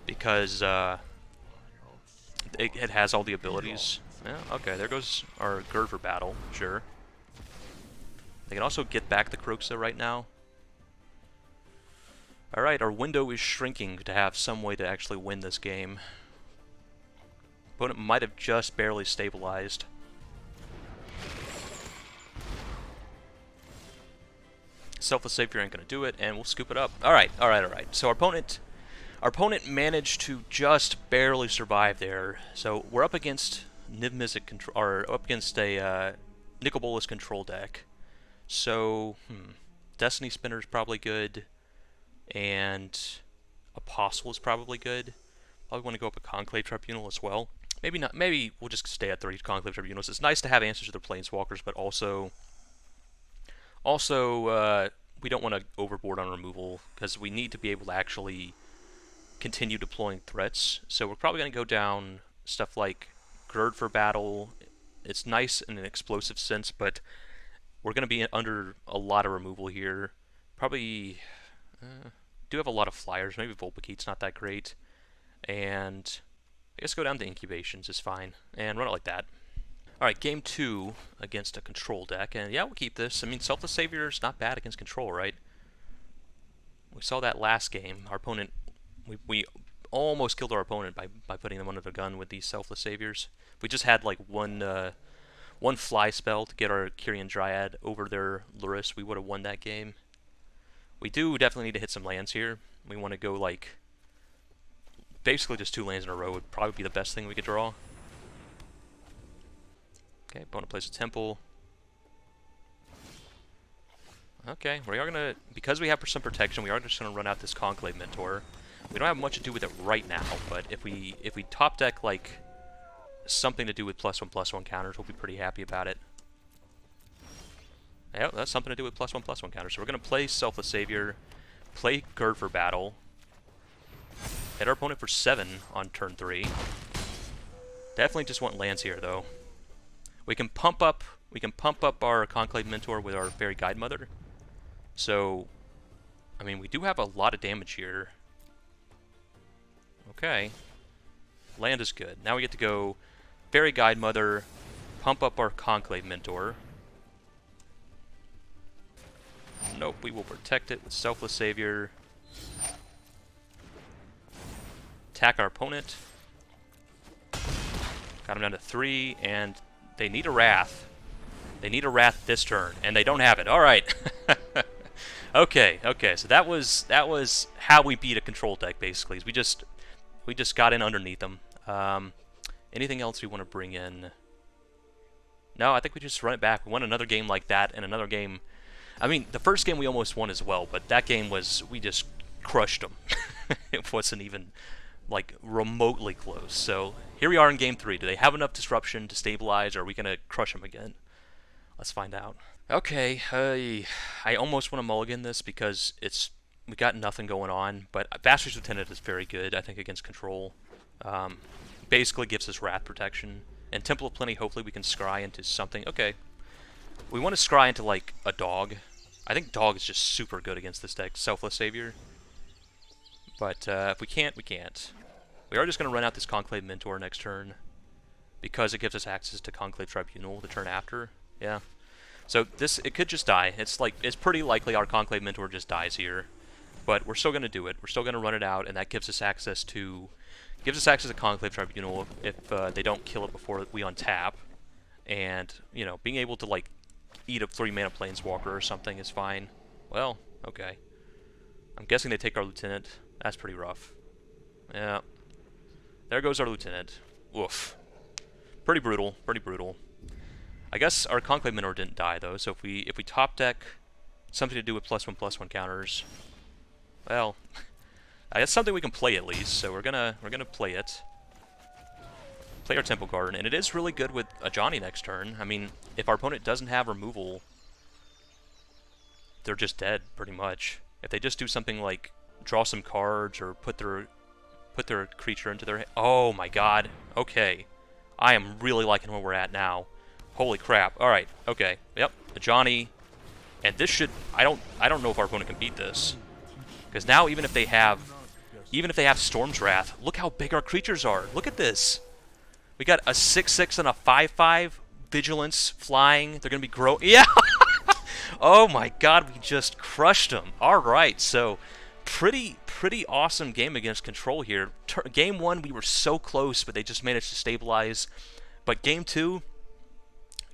Because it has all the abilities. Yeah, okay, there goes our Gird for battle, sure. They can also get back the Kroxa right now. Alright, our window is shrinking to have some way to actually win this game. Opponent might have just barely stabilized. Selfless Savior ain't gonna do it, and we'll scoop it up. Alright. So our opponent managed to just barely survive there. So we're up against Niv Mizzet control, or up against a Nicol Bolas control deck. So, Destiny Spinner's probably good, and Apostle is probably good. Probably want to go up a Conclave Tribunal as well. Maybe not. Maybe we'll just stay at 3 Conclave Tribunals. It's nice to have answers to the Planeswalkers, but also we don't want to overboard on removal, because we need to be able to actually continue deploying threats. So we're probably going to go down stuff like Gird for battle. It's nice in an explosive sense, but we're going to be under a lot of removal here. Probably do have a lot of flyers. Maybe Vulpikeet's not that great. And I guess go down to Incubations is fine. And run it like that. Alright, game 2 against a control deck, and yeah, we'll keep this. I mean, Selfless Savior is not bad against control, right? We saw that last game. Our opponent, we almost killed our opponent by putting them under the gun with these Selfless Saviors. If we just had like one fly spell to get our Quirion Dryad over their Luris, we would have won that game. We do definitely need to hit some lands here. We want to go like basically just 2 lands in a row would probably be the best thing we could draw. Okay, opponent plays a temple. Okay, we are gonna, because we have some protection, we are just gonna run out this Conclave Mentor. We don't have much to do with it right now, but if we top deck like something to do with +1/+1 counters, we'll be pretty happy about it. Yeah, that's something to do with +1/+1 counters. So we're gonna play Selfless Savior, play Gird for battle, hit our opponent for 7 on turn 3. Definitely just want lands here though. We can pump up our Conclave Mentor with our Fairy Guide Mother. So, I mean, we do have a lot of damage here. Okay. Land is good. Now we get to go Fairy Guide Mother, pump up our Conclave Mentor. Nope, we will protect it with Selfless Savior. Attack our opponent. Got him down to 3, and they need a Wrath. They need a Wrath this turn, and they don't have it. All right. Okay. So that was how we beat a control deck. Basically, is we just got in underneath them. Anything else we want to bring in? No, I think we just run it back. We won another game like that, and another game. I mean, the first game we almost won as well, but that game we just crushed them. It wasn't even like remotely close. So here we are in game 3. Do they have enough disruption to stabilize, or are we gonna crush them again? Let's find out. Okay, I almost want to mulligan this because we got nothing going on, but Bastard's Lieutenant is very good, I think, against control. Basically gives us Wrath protection. And Temple of Plenty, hopefully we can scry into something. Okay. We want to scry into, like, a dog. I think dog is just super good against this deck, Selfless Savior. But if we can't, we can't. We are just going to run out this Conclave Mentor next turn, because it gives us access to Conclave Tribunal the turn after. Yeah. So it could just die. It's pretty likely our Conclave Mentor just dies here. But we're still going to do it. We're still going to run it out, and that gives us access to Conclave Tribunal if they don't kill it before we untap. And, you know, being able to, like, eat a 3-mana Planeswalker or something is fine. Well, okay. I'm guessing they take our Lieutenant. That's pretty rough. Yeah. There goes our Lieutenant. Oof. Pretty brutal. Pretty brutal. I guess our Conclave Mentor didn't die, though, so if we top deck something to do with +1/+1 counters, well, that's something we can play at least, so we're gonna play it. Play our Temple Garden, and it is really good with a Johnny next turn. I mean, if our opponent doesn't have removal, they're just dead, pretty much. If they just do something like draw some cards or put their creature into their... Oh my god. Okay. I am really liking where we're at now. Holy crap. Alright, okay. Yep, a Johnny. And this should... I don't know if our opponent can beat this. Because now even if they have Storm's Wrath, look how big our creatures are. Look at this. We got a 6/6 and a 5/5. Vigilance, flying. They're going to be grow... Yeah! Oh my god, we just crushed them. Alright, so pretty awesome game against control here. Game 1, we were so close, but they just managed to stabilize. But game 2...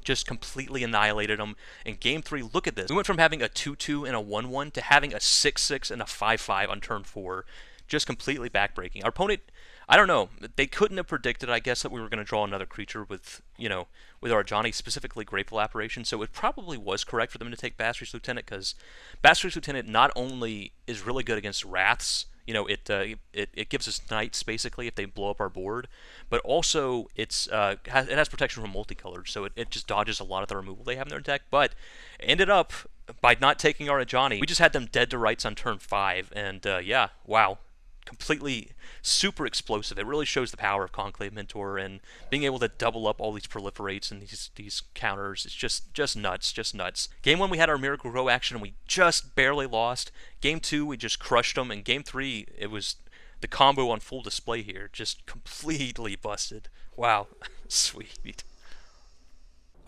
just completely annihilated them. In game 3, look at this. We went from having a 2/2 and a 1/1 to having a 6/6 and a 5/5 on turn 4. Just completely backbreaking. Our opponent, I don't know, they couldn't have predicted, I guess, that we were going to draw another creature with, you know, with our Johnny, specifically Grateful Apparition, so it probably was correct for them to take Bastard's Lieutenant, because Bastard's Lieutenant not only is really good against Wraths, you know, it gives us Knights, basically, if they blow up our board, but also it has protection from multicolored, so it just dodges a lot of the removal they have in their deck, but ended up, by not taking our Johnny, we just had them dead to rights on turn 5, and yeah, wow. Completely super explosive. It really shows the power of Conclave Mentor and being able to double up all these proliferates and these counters. It's just nuts, just nuts. Game 1 we had our MiracleGro action and we just barely lost. Game 2 we just crushed them, and Game 3 it was the combo on full display here. Just completely busted. Wow, sweet.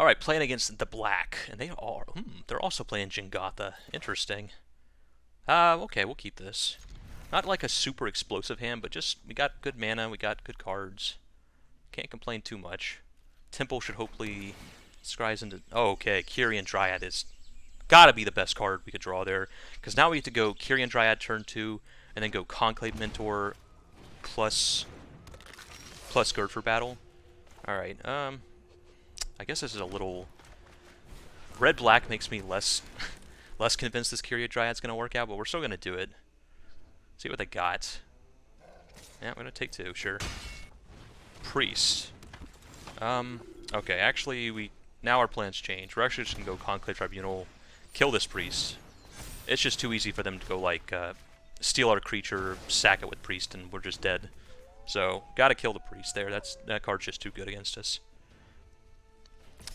Alright, playing against the black. And they're also playing Jingotha. Interesting. Okay, we'll keep this. Not like a super explosive hand, but just, we got good mana, we got good cards. Can't complain too much. Temple should hopefully scries into... Oh, okay, Quirion Dryad is gotta be the best card we could draw there. Because now we get to go Quirion Dryad turn 2, and then go Conclave Mentor plus Gird for battle. Alright, I guess this is a little... Red-black makes me less convinced this Quirion Dryad's gonna work out, but we're still gonna do it. See what they got. Yeah, I'm gonna take 2, sure. Priest. Okay, actually, now our plans change. We're actually just gonna go Conclave Tribunal, kill this priest. It's just too easy for them to go, like, steal our creature, sack it with priest, and we're just dead. So, gotta kill the priest there. That card's just too good against us.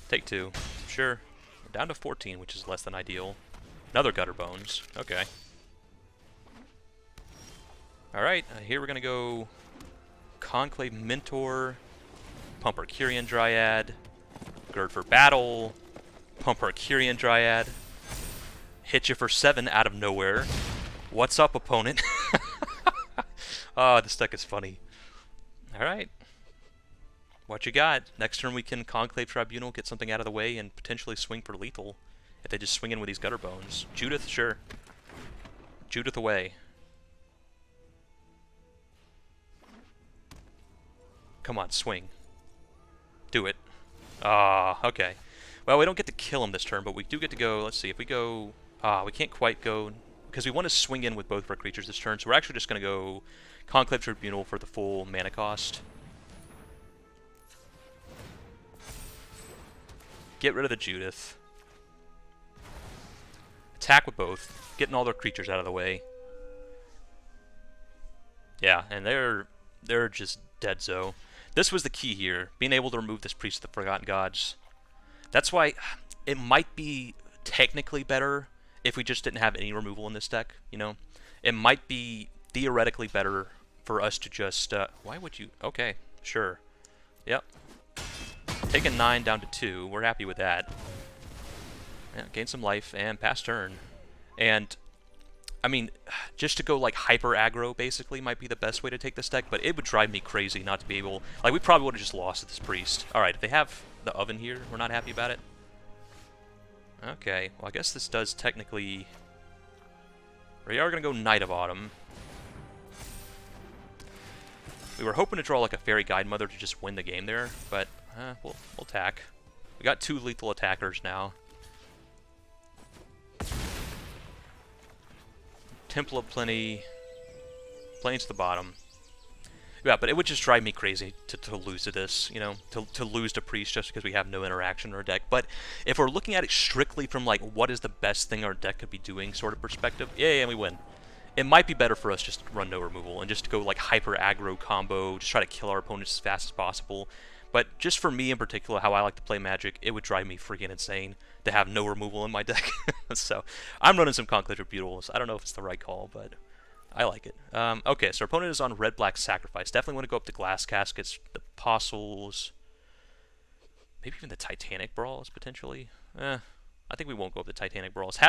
Take 2, sure. We're down to 14, which is less than ideal. Another Gutter Bones. Okay. Alright, here we're gonna go Conclave Mentor, pump our Quirion Dryad, Gird for battle, pump our Quirion Dryad, hit you for 7 out of nowhere. What's up, opponent? Oh, this deck is funny. Alright. What you got? Next turn we can Conclave Tribunal, get something out of the way, and potentially swing for lethal. If they just swing in with these Gutter Bones. Judith, sure. Judith away. Come on, swing. Do it. Ah, okay. Well, we don't get to kill him this turn, but we do get to go... Let's see, if we go... we can't quite go... Because we want to swing in with both of our creatures this turn, so we're actually just going to go Conclave Tribunal for the full mana cost. Get rid of the Judith. Attack with both. Getting all their creatures out of the way. Yeah, and they're just dead, so... This was the key here, being able to remove this Priest of the Forgotten Gods. That's why it might be technically better if we just didn't have any removal in this deck, you know? It might be theoretically better for us to just... why would you... Okay, sure. Yep. Taking 9 down to 2, we're happy with that. Yeah, gain some life, and pass turn. And... I mean, just to go like hyper aggro basically might be the best way to take this deck, but it would drive me crazy not to be able... Like, we probably would have just lost to this priest. Alright, if they have the oven here, we're not happy about it. Okay, well I guess this does technically... We are going to go Knight of Autumn. We were hoping to draw like a Fairy Guide Mother to just win the game there, but we'll attack. We got 2 lethal attackers now. Temple of Plenty, Plains to the bottom. Yeah, but it would just drive me crazy to lose to this, you know, to lose to Priest just because we have no interaction in our deck. But if we're looking at it strictly from, like, what is the best thing our deck could be doing sort of perspective, yeah, we win. It might be better for us just to run no removal and just to go, like, hyper aggro combo, just try to kill our opponents as fast as possible. But just for me in particular, how I like to play Magic, it would drive me freaking insane to have no removal in my deck. So I'm running some Conclave Tribunals. I don't know if it's the right call, but I like it. Okay, so our opponent is on Red-Black Sacrifice. Definitely want to go up to Glass Caskets, the Apostles, maybe even the Titanic Brawls, potentially. I think we won't go up to Titanic Brawls.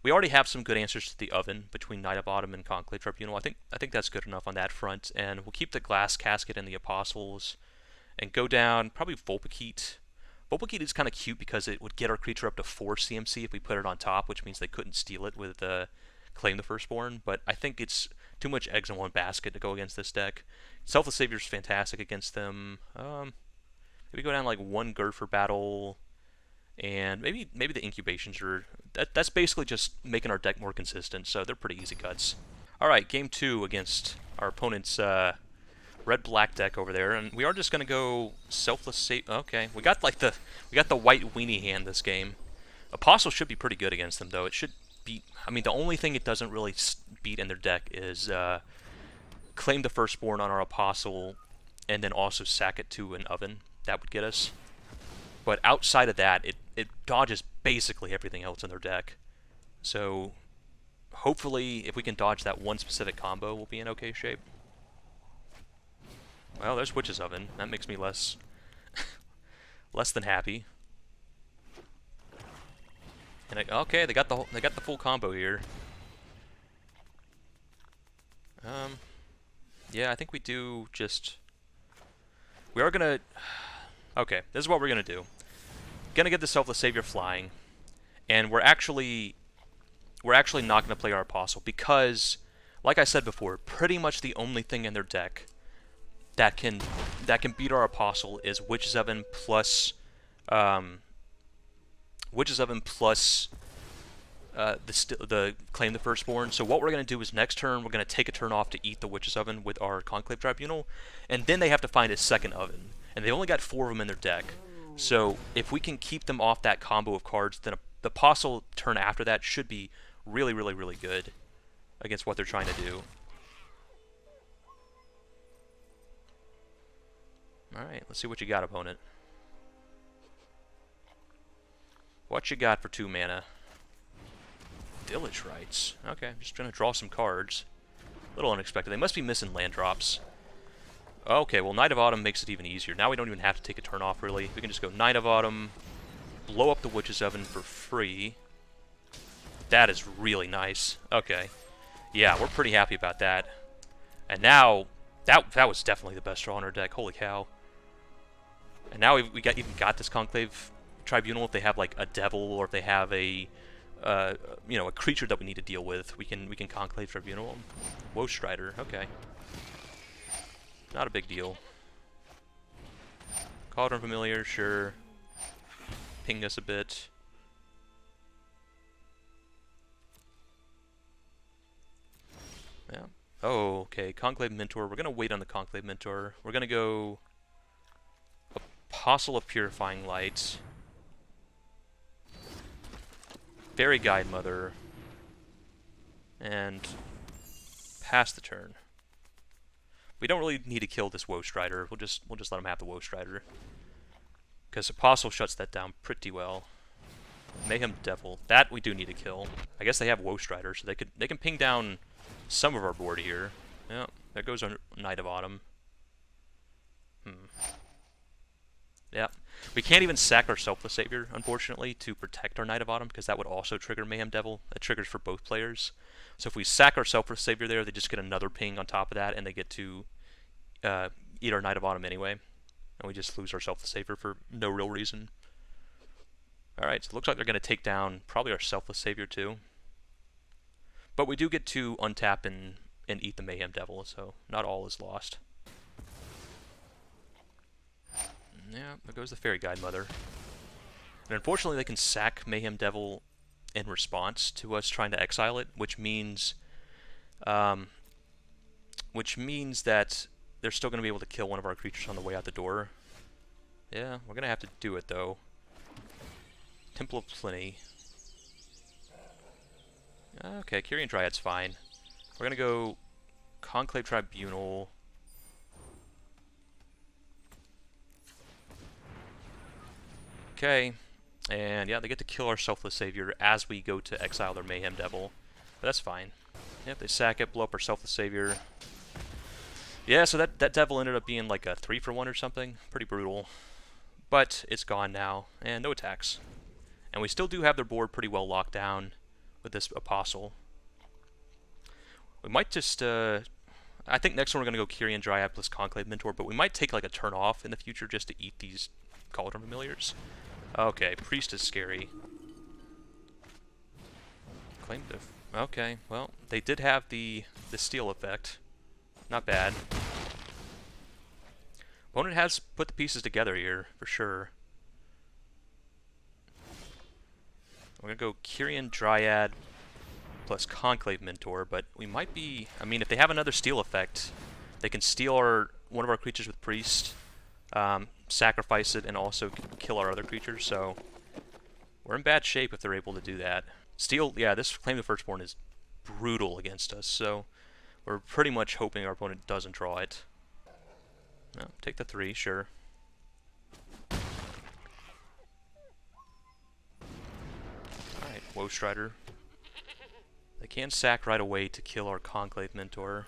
We already have some good answers to the Oven between Knight of Autumn and Conclave Tribunal. I think that's good enough on that front, and we'll keep the Glass Casket and the Apostles, and go down, probably Vulpikeet. Vulpikeet is kind of cute because it would get our creature up to 4 CMC if we put it on top, which means they couldn't steal it with Claim the Firstborn, but I think it's too much eggs in one basket to go against this deck. Selfless Savior is fantastic against them. Maybe go down like 1 Gird for battle, and maybe the Incubations are... That's basically just making our deck more consistent, so they're pretty easy cuts. Alright, game 2 against our opponent's... red-black deck over there, and we are just gonna go Selfless Save. Okay, we got the white weenie hand this game. Apostle should be pretty good against them, though. It should beat... I mean, the only thing it doesn't really beat in their deck is Claim the Firstborn on our Apostle, and then also sack it to an Oven. That would get us. But outside of that, it dodges basically everything else in their deck. So, hopefully, if we can dodge that one specific combo, we'll be in okay shape. Well, there's Witch's Oven. That makes me less than happy. And okay, they got the full combo here. Yeah, I think we do just. We are gonna. Okay, this is what we're gonna do. Gonna get the Selfless Savior flying, and we're actually not gonna play our Apostle because, like I said before, pretty much the only thing in their deck that can beat our Apostle is Witch's Oven plus the Claim the Firstborn. So what we're going to do is next turn we're going to take a turn off to eat the Witch's Oven with our Conclave Tribunal, and then they have to find a second oven, and they only got 4 of them in their deck. So if we can keep them off that combo of cards, then the Apostle turn after that should be really, really, really good against what they're trying to do. Alright, let's see what you got, opponent. What you got for 2 mana? Village Rites. Okay, I'm just gonna draw some cards. A little unexpected. They must be missing land drops. Okay, well, Night of Autumn makes it even easier. Now we don't even have to take a turn off, really. We can just go Night of Autumn, blow up the Witch's Oven for free. That is really nice. Okay. Yeah, we're pretty happy about that. And now, that was definitely the best draw in our deck. Holy cow. And now we even got this Conclave Tribunal. If they have like a devil, or if they have a you know, a creature that we need to deal with, we can Conclave Tribunal. Woe Strider, okay. Not a big deal. Cauldron Familiar, sure. Ping us a bit. Yeah. Oh, okay. Conclave Mentor. We're gonna wait on the Conclave Mentor. We're gonna go Apostle of Purifying Light, Fairy Guide Mother, and pass the turn. We don't really need to kill this Woe Strider. We'll just let him have the Woe Strider, because Apostle shuts that down pretty well. Mayhem Devil, that we do need to kill. I guess they have Woe Strider, so they can ping down some of our board here. Yeah, there goes our Night of Autumn. Yeah, we can't even sack our Selfless Savior, unfortunately, to protect our Night of Autumn, because that would also trigger Mayhem Devil. It triggers for both players. So if we sack our Selfless Savior there, they just get another ping on top of that, and they get to eat our Night of Autumn anyway. And we just lose our Selfless Savior for no real reason. Alright, so it looks like they're going to take down probably our Selfless Savior too. But we do get to untap and eat the Mayhem Devil, so not all is lost. Yeah, there goes the Fairy Guide Mother. And unfortunately, they can sack Mayhem Devil in response to us trying to exile it, which means that they're still going to be able to kill one of our creatures on the way out the door. Yeah, we're going to have to do it, though. Temple of Pliny. Okay, Quirion Dryad's fine. We're going to go Conclave Tribunal. Okay, and yeah, they get to kill our Selfless Savior as we go to exile their Mayhem Devil. But that's fine. Yep, they sack it, blow up our Selfless Savior. Yeah, so that Devil ended up being like a 3-for-1 or something. Pretty brutal. But it's gone now, and no attacks. And we still do have their board pretty well locked down with this Apostle. We might just, I think next one we're going to go Quirion Dryad plus Conclave Mentor, but we might take like a turn off in the future just to eat these Cauldron Familiars. Okay, Priest is scary. Claim to... Okay, well, they did have the steal effect. Not bad. Opponent has put the pieces together here, for sure. We're going to go Quirion Dryad plus Conclave Mentor, but we might be... I mean, if they have another steal effect, they can steal one of our creatures with Priest, sacrifice it, and also kill our other creatures, so we're in bad shape if they're able to do that. Steal, yeah, this Claim the Firstborn is brutal against us, so we're pretty much hoping our opponent doesn't draw it. No, take the 3, sure. Alright, Woe Strider. They can sack right away to kill our Conclave Mentor,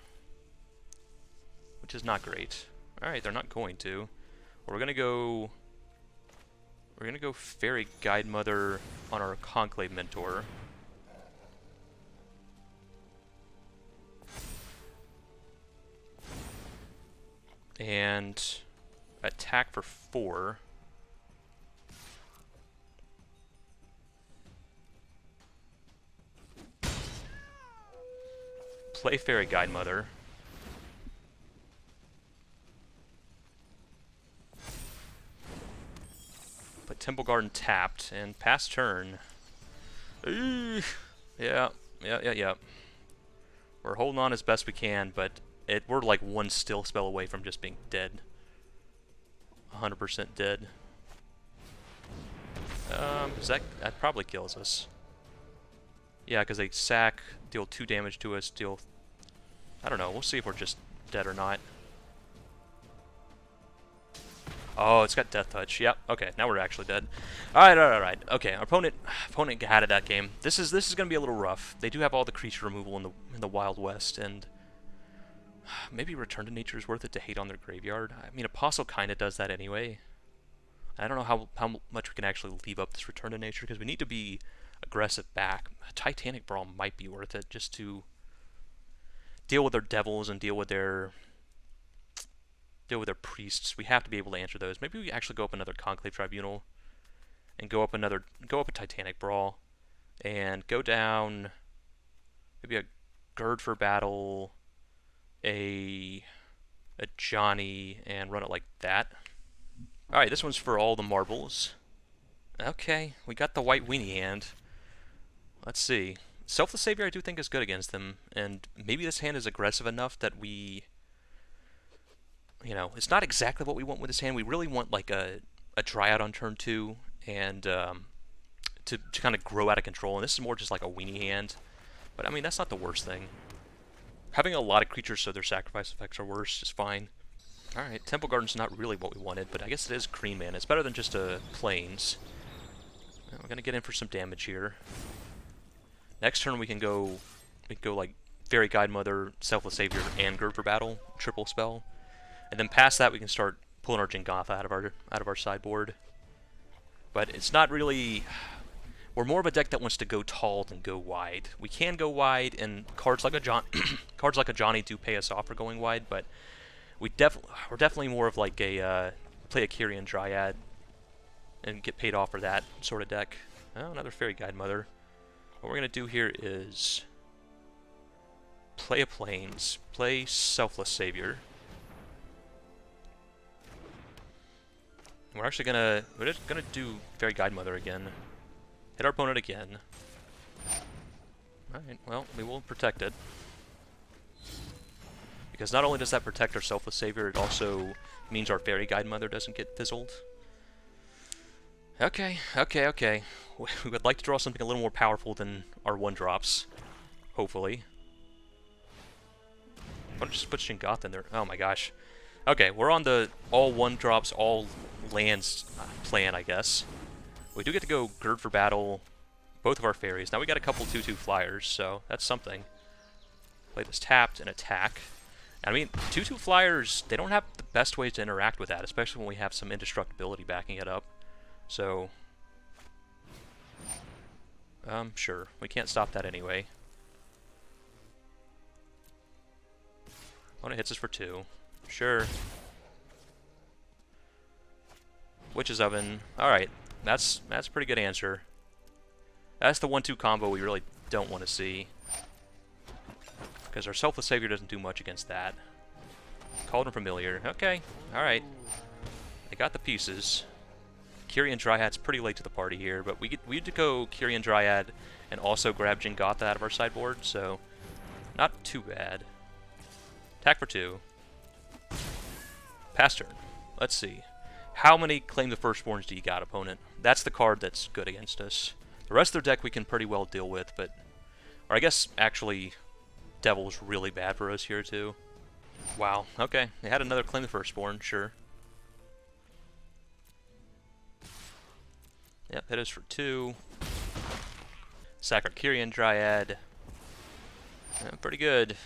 which is not great. Alright, they're not going to. We're gonna go... We're gonna go Fairy Guide Mother on our Conclave Mentor. And attack for 4. Play Fairy Guide Mother. Put Temple Garden tapped and pass turn. Yeah. We're holding on as best we can, but we're like one still spell away from just being dead. 100% dead. That probably kills us. Yeah, because they sack, deal 2 damage to us, deal... I don't know, we'll see if we're just dead or not. Oh, it's got Death Touch. Yep, okay, now we're actually dead. Alright. Okay, our opponent had it that game. This is going to be a little rough. They do have all the creature removal in the Wild West, and... maybe Return to Nature is worth it to hate on their graveyard. I mean, Apostle kind of does that anyway. I don't know how much we can actually leave up this Return to Nature, because we need to be aggressive back. A Titanic Brawl might be worth it, just to deal with their devils and deal with their priests. We have to be able to answer those. Maybe we actually go up another Conclave Tribunal and go up a Titanic Brawl and go down maybe a Gird for Battle, a Johnny, and run it like that. Alright, this one's for all the marbles. Okay, we got the white weenie hand. Let's see. Selfless Savior I do think is good against them, and maybe this hand is aggressive enough that we... you know, it's not exactly what we want with this hand. We really want like a Dryad on turn 2, and to kind of grow out of control, and this is more just like a weenie hand. But I mean, that's not the worst thing. Having a lot of creatures so their sacrifice effects are worse is fine. Alright, Temple Garden's not really what we wanted, but I guess it is green mana. It's better than just a Plains. We're gonna get in for some damage here. Next turn we can go like Fairy Guide Mother, Selfless Savior, and Gird for Battle, triple spell. And then past that we can start pulling our Jingotha out of our sideboard. But it's not really... we're more of a deck that wants to go tall than go wide. We can go wide, and cards like a Johnny do pay us off for going wide, but we're definitely more of like a play a Quirion Dryad and get paid off for that sort of deck. Oh, another Fairy Guide Mother. What we're gonna do here is play a Plains, play Selfless Savior. We're just gonna do Fairy Guide Mother again. Hit our opponent again. Alright, well, we will protect it. Because not only does that protect our Selfless Savior, it also means our Fairy Guide Mother doesn't get fizzled. Okay. We would like to draw something a little more powerful than our 1-drops. Hopefully. Why don't you just put Jingotha in there? Oh my gosh. Okay, we're on the all 1-drops, all lands plan, I guess. We do get to go Gird for Battle, both of our fairies. Now we got a couple 2/2 flyers, so that's something. Play this tapped and attack. I mean, 2/2 flyers, they don't have the best ways to interact with that, especially when we have some indestructibility backing it up. So, sure. We can't stop that anyway. Opponent hits us for 2. Sure. Witch's Oven. Alright. That's a pretty good answer. That's the 1-2 combo we really don't want to see. Because our Selfless Savior doesn't do much against that. Cauldron Familiar. Okay. Alright. They got the pieces. Quirion Dryad's pretty late to the party here, but we had to go Quirion Dryad and also grab Jingotha out of our sideboard, so not too bad. Attack for 2. Pass turn. Let's see. How many Claim the Firstborns do you got, opponent? That's the card that's good against us. The rest of their deck we can pretty well deal with, but... or I guess, actually, Devil's really bad for us here, too. Wow, okay. They had another Claim the Firstborn, sure. Yep, hit us for 2. Sack our Quirion Dryad. Yeah, pretty good.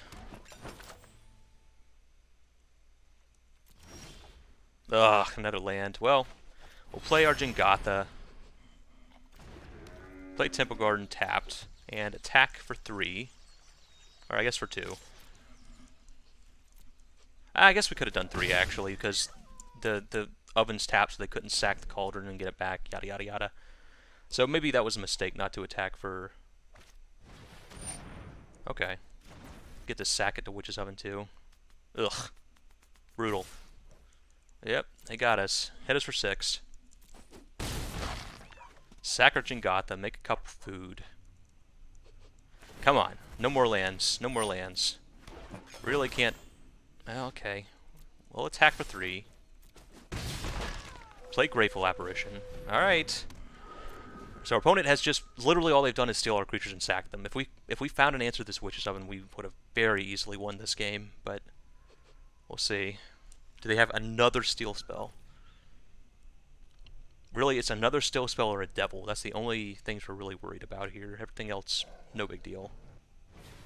Ugh, another land. Well, We'll play our Jingatha. Play Temple Garden tapped. And attack for 3. Or I guess for 2. I guess we could have done 3 actually, because the oven's tapped so they couldn't sack the cauldron and get it back, yada yada yada. So maybe that was a mistake not to attack for... Okay. Get to sack it to Witch's Oven too. Ugh. Brutal. Yep, they got us. Hit us for 6. Sack our Jingatha, make a cup of food. Come on. No more lands. No more lands. Really can't... Okay. We'll attack for 3. Play Grateful Apparition. Alright. So our opponent has just... Literally all they've done is steal our creatures and sack them. If we found an answer to this Witch's Oven, we would have very easily won this game, but... We'll see. Do they have another steal spell? Really, it's another steal spell or a devil. That's the only things we're really worried about here. Everything else, no big deal.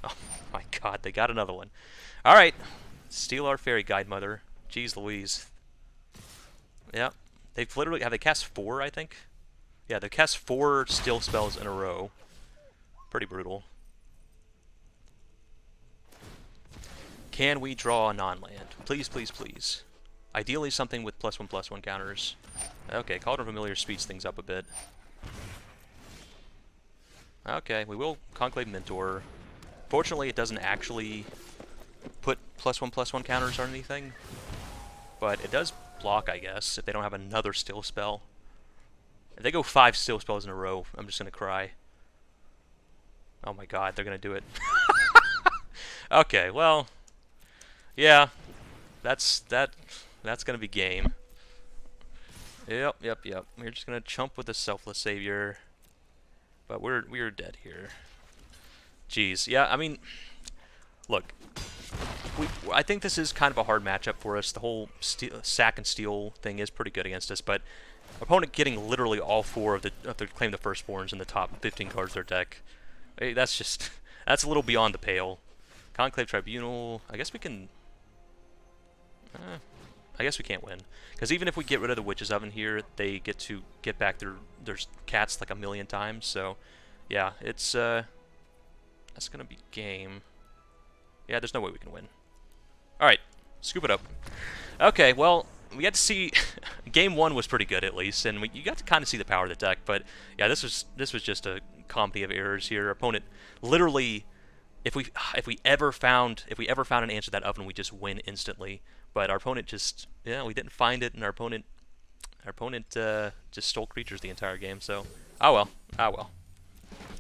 Oh my god, they got another one. Alright. Steal our Fairy Guide Mother. Jeez Louise. Yep. They've literally... Have they cast 4, I think? Yeah, they cast 4 steal spells in a row. Pretty brutal. Can we draw a non-land? Please, please, please. Ideally something with +1/+1 counters. Okay, Cauldron Familiar speeds things up a bit. Okay, we will Conclave Mentor. Fortunately, it doesn't actually put +1/+1 counters on anything. But it does block, I guess, if they don't have another steal spell. If they go 5 steal spells in a row, I'm just going to cry. Oh my god, they're going to do it. Okay, well... Yeah, that's gonna be game. Yep. We're just gonna chump with the Selfless Savior, but we're dead here. Jeez, yeah. I mean, look, I think this is kind of a hard matchup for us. The whole sack and steal thing is pretty good against us, but opponent getting literally all 4 of the Claim the Firstborns in the top 15 cards of their deck. Hey, that's a little beyond the pale. Conclave Tribunal. I guess we can. I guess we can't win. Because even if we get rid of the Witch's Oven here, they get to get back their cats like 1,000,000 times. So, yeah, it's that's going to be game. Yeah, there's no way we can win. Alright, scoop it up. Okay, well, we got to see... Game 1 was pretty good, at least, and you got to kind of see the power of the deck. But, yeah, this was just a comedy of errors here. Our opponent literally... If we ever found an answer to that oven, we just win instantly. But our opponent just, yeah, we didn't find it, and our opponent just stole creatures the entire game. So, oh well.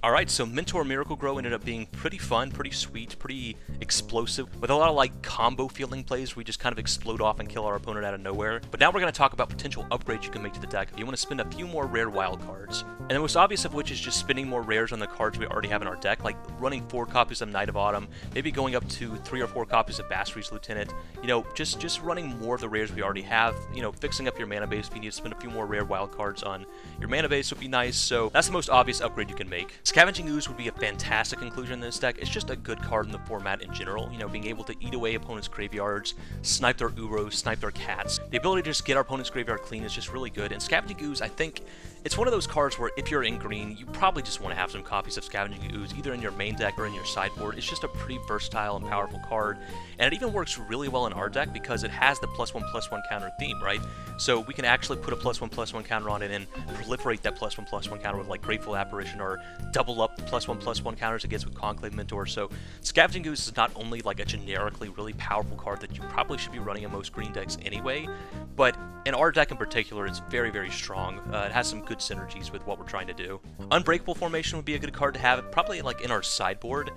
Alright, so Mentor MiracleGro ended up being pretty fun, pretty sweet, pretty explosive, with a lot of like combo feeling plays where we just kind of explode off and kill our opponent out of nowhere. But now we're going to talk about potential upgrades you can make to the deck if you want to spend a few more rare wild cards. And the most obvious of which is just spending more rares on the cards we already have in our deck, like running 4 copies of Knight of Autumn, maybe going up to 3 or 4 copies of Basri's Lieutenant, you know, just running more of the rares we already have, you know, fixing up your mana base if you need to spend a few more rare wild cards on your mana base would be nice. So that's the most obvious upgrade you can make. Scavenging Ooze would be a fantastic inclusion in this deck. It's just a good card in the format in general, you know, being able to eat away opponents' graveyards, snipe their Uros, snipe their cats. The ability to just get our opponent's graveyard clean is just really good, and Scavenging Ooze, I think, it's one of those cards where if you're in green, you probably just want to have some copies of Scavenging Ooze, either in your main deck or in your sideboard. It's just a pretty versatile and powerful card, and it even works really well in our deck because it has the +1/+1 counter theme, right? So we can actually put a +1/+1 counter on it and proliferate that +1/+1 counter with like Grateful Apparition, or double up the +1/+1 counters it gets with Conclave Mentor. So Scavenging Ooze is not only like a generically really powerful card that you probably should be running in most green decks anyway, but in our deck in particular, it's very, very strong. It has some good synergies with what we're trying to do. Unbreakable Formation would be a good card to have, probably like in our sideboard.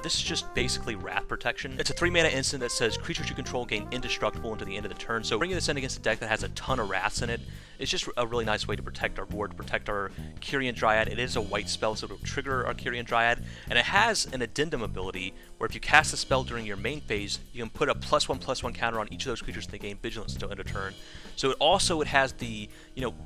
This is just basically Wrath Protection. It's a 3-mana instant that says creatures you control gain indestructible until the end of the turn. So bringing this in against a deck that has a ton of Wraths in it, it's just a really nice way to protect our board, protect our Quirion Dryad. It is a white spell, so it'll trigger our Quirion Dryad, and it has an addendum ability where if you cast a spell during your main phase, you can put a +1/+1 counter on each of those creatures and they gain vigilance until end of turn. So it has the,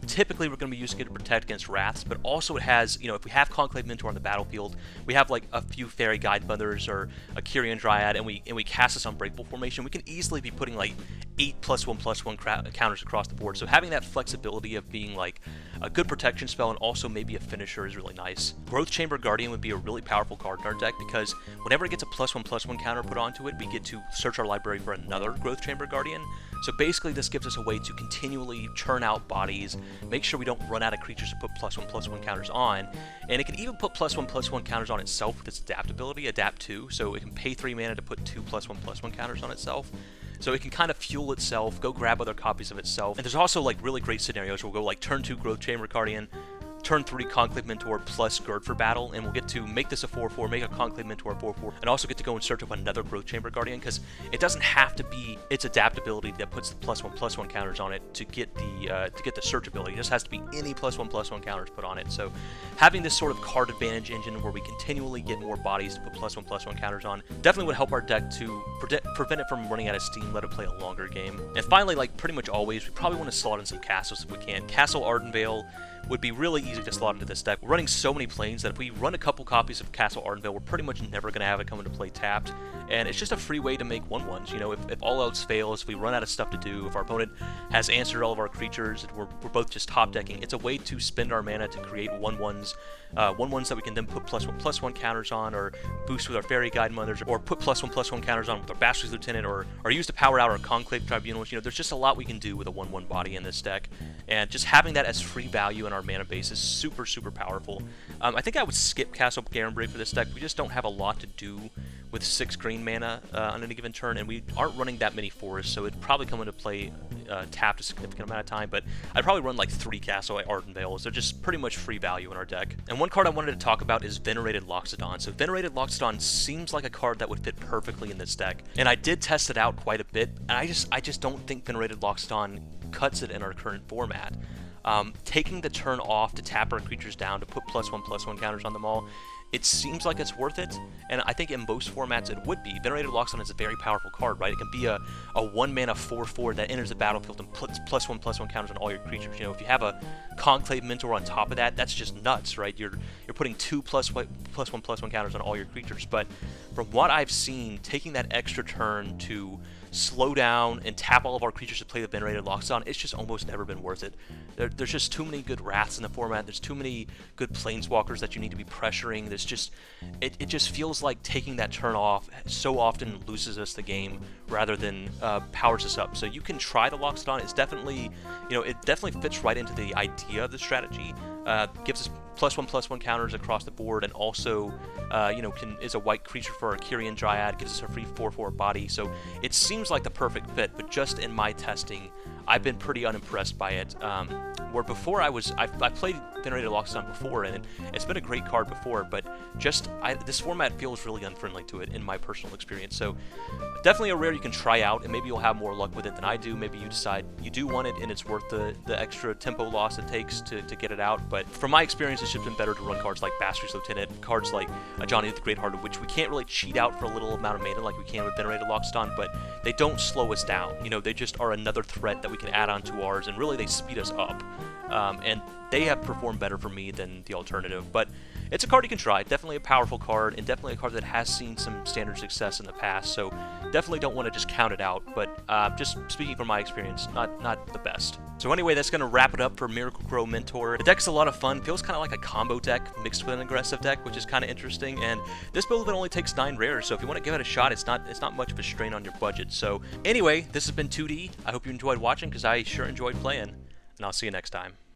typically we're going to be using it to protect against wraths, but also it has, if we have Conclave Mentor on the battlefield, we have like a few Fairy Guide Mothers or a Quirion Dryad, and we cast this Unbreakable formation, we can easily be putting like 8+1/+1 counters across the board. So having that flexibility of being like a good protection spell and also maybe a finisher is really nice. Growth Chamber Guardian would be a really powerful card in our deck because whenever it gets a +1/+1 counter put onto it, we get to search our library for another Growth Chamber Guardian. So basically this gives us a way to continually churn out bodies, make sure we don't run out of creatures to put +1/+1 counters on, and it can even put +1/+1 counters on itself with its adaptability, Adapt 2, so it can pay 3 mana to put 2 +1/+1 counters on itself. So it can kind of fuel itself, go grab other copies of itself. And there's also like really great scenarios where we'll go like turn 2 Growth Chamber Guardian, turn 3 Conclave Mentor plus Gird for battle, and we'll get to make this a 4/4, make a Conclave Mentor 4/4, and also get to go and search up another Growth Chamber Guardian, because it doesn't have to be its adaptability that puts the +1/+1 counters on it to get the search ability. It just has to be any +1/+1 counters put on it. So having this sort of card advantage engine where we continually get more bodies to put +1/+1 counters on definitely would help our deck to prevent it from running out of steam, let it play a longer game. And finally, like pretty much always, we probably want to slot in some castles if we can. Castle Ardenvale would be really easy to slot into this deck. We're running so many planes that if we run a couple copies of Castle Ardenvale, we're pretty much never going to have it come into play tapped, and it's just a free way to make 1/1s. If all else fails, if we run out of stuff to do, if our opponent has answered all of our creatures, and we're both just top decking, it's a way to spend our mana to create 1/1s, 1/1s that we can then put +1/+1 counters on, or boost with our Fairy Guide Mothers, or put +1/+1 counters on with our Basilisk Lieutenant, or use to power out our Conclave Tribunals. There's just a lot we can do with a 1/1 body in this deck, and just having that as free value in our mana base is super, super powerful. I think I would skip Castle Garenbrig for this deck. We just don't have a lot to do with 6 green mana on any given turn, and we aren't running that many forests, so it'd probably come into play tapped a significant amount of time, but I'd probably run like 3 Castle Ardenvales. They're just pretty much free value in our deck. And one card I wanted to talk about is Venerated Loxodon. So Venerated Loxodon seems like a card that would fit perfectly in this deck, and I did test it out quite a bit, and I just don't think Venerated Loxodon cuts it in our current format. Taking the turn off to tap our creatures down to put +1/+1 counters on them all, it seems like it's worth it, and I think in most formats it would be. Venerated Loxodon is a very powerful card, right? It can be a 1-mana 4/4 that enters the battlefield and puts +1/+1 counters on all your creatures. If you have a Conclave Mentor on top of that, that's just nuts, right? You're putting 2 +1/+1 counters on all your creatures. But from what I've seen, taking that extra turn to slow down and tap all of our creatures to play the Venerated Loxodon, it's just almost never been worth it. There's just too many good wraths in the format. There's too many good planeswalkers that you need to be pressuring. It just feels like taking that turn off so often loses us the game rather than powers us up. So you can try the Loxodon. It's definitely, it definitely fits right into the idea of the strategy. Gives us +1/+1 counters across the board, and also, is a white creature for our Quirion Dryad, gives us a free 4/4 body. So it seems like the perfect fit, but just in my testing, I've been pretty unimpressed by it. Where before I played Venerated Loxodon before, and it's been a great card before, but this format feels really unfriendly to it in my personal experience. So definitely a rare you can try out, and maybe you'll have more luck with it than I do. Maybe you decide you do want it and it's worth the extra tempo loss it takes to get it out. But from my experience, it's just been better to run cards like Basilisk Lieutenant, cards like Johnny the Greathearted, which we can't really cheat out for a little amount of mana like we can with Venerated Loxodon, but they don't slow us down. They just are another threat that we can add on to ours, and really they speed us up. And they have performed better for me than the alternative. But it's a card you can try. Definitely a powerful card, and definitely a card that has seen some standard success in the past. So definitely don't want to just count it out. But just speaking from my experience, not the best. So anyway, that's going to wrap it up for MiracleGro Mentor. The deck's a lot of fun. Feels kind of like a combo deck mixed with an aggressive deck, which is kind of interesting. And this build only takes 9 rares, so if you want to give it a shot, it's not much of a strain on your budget. So anyway, this has been 2D. I hope you enjoyed watching, because I sure enjoyed playing. And I'll see you next time.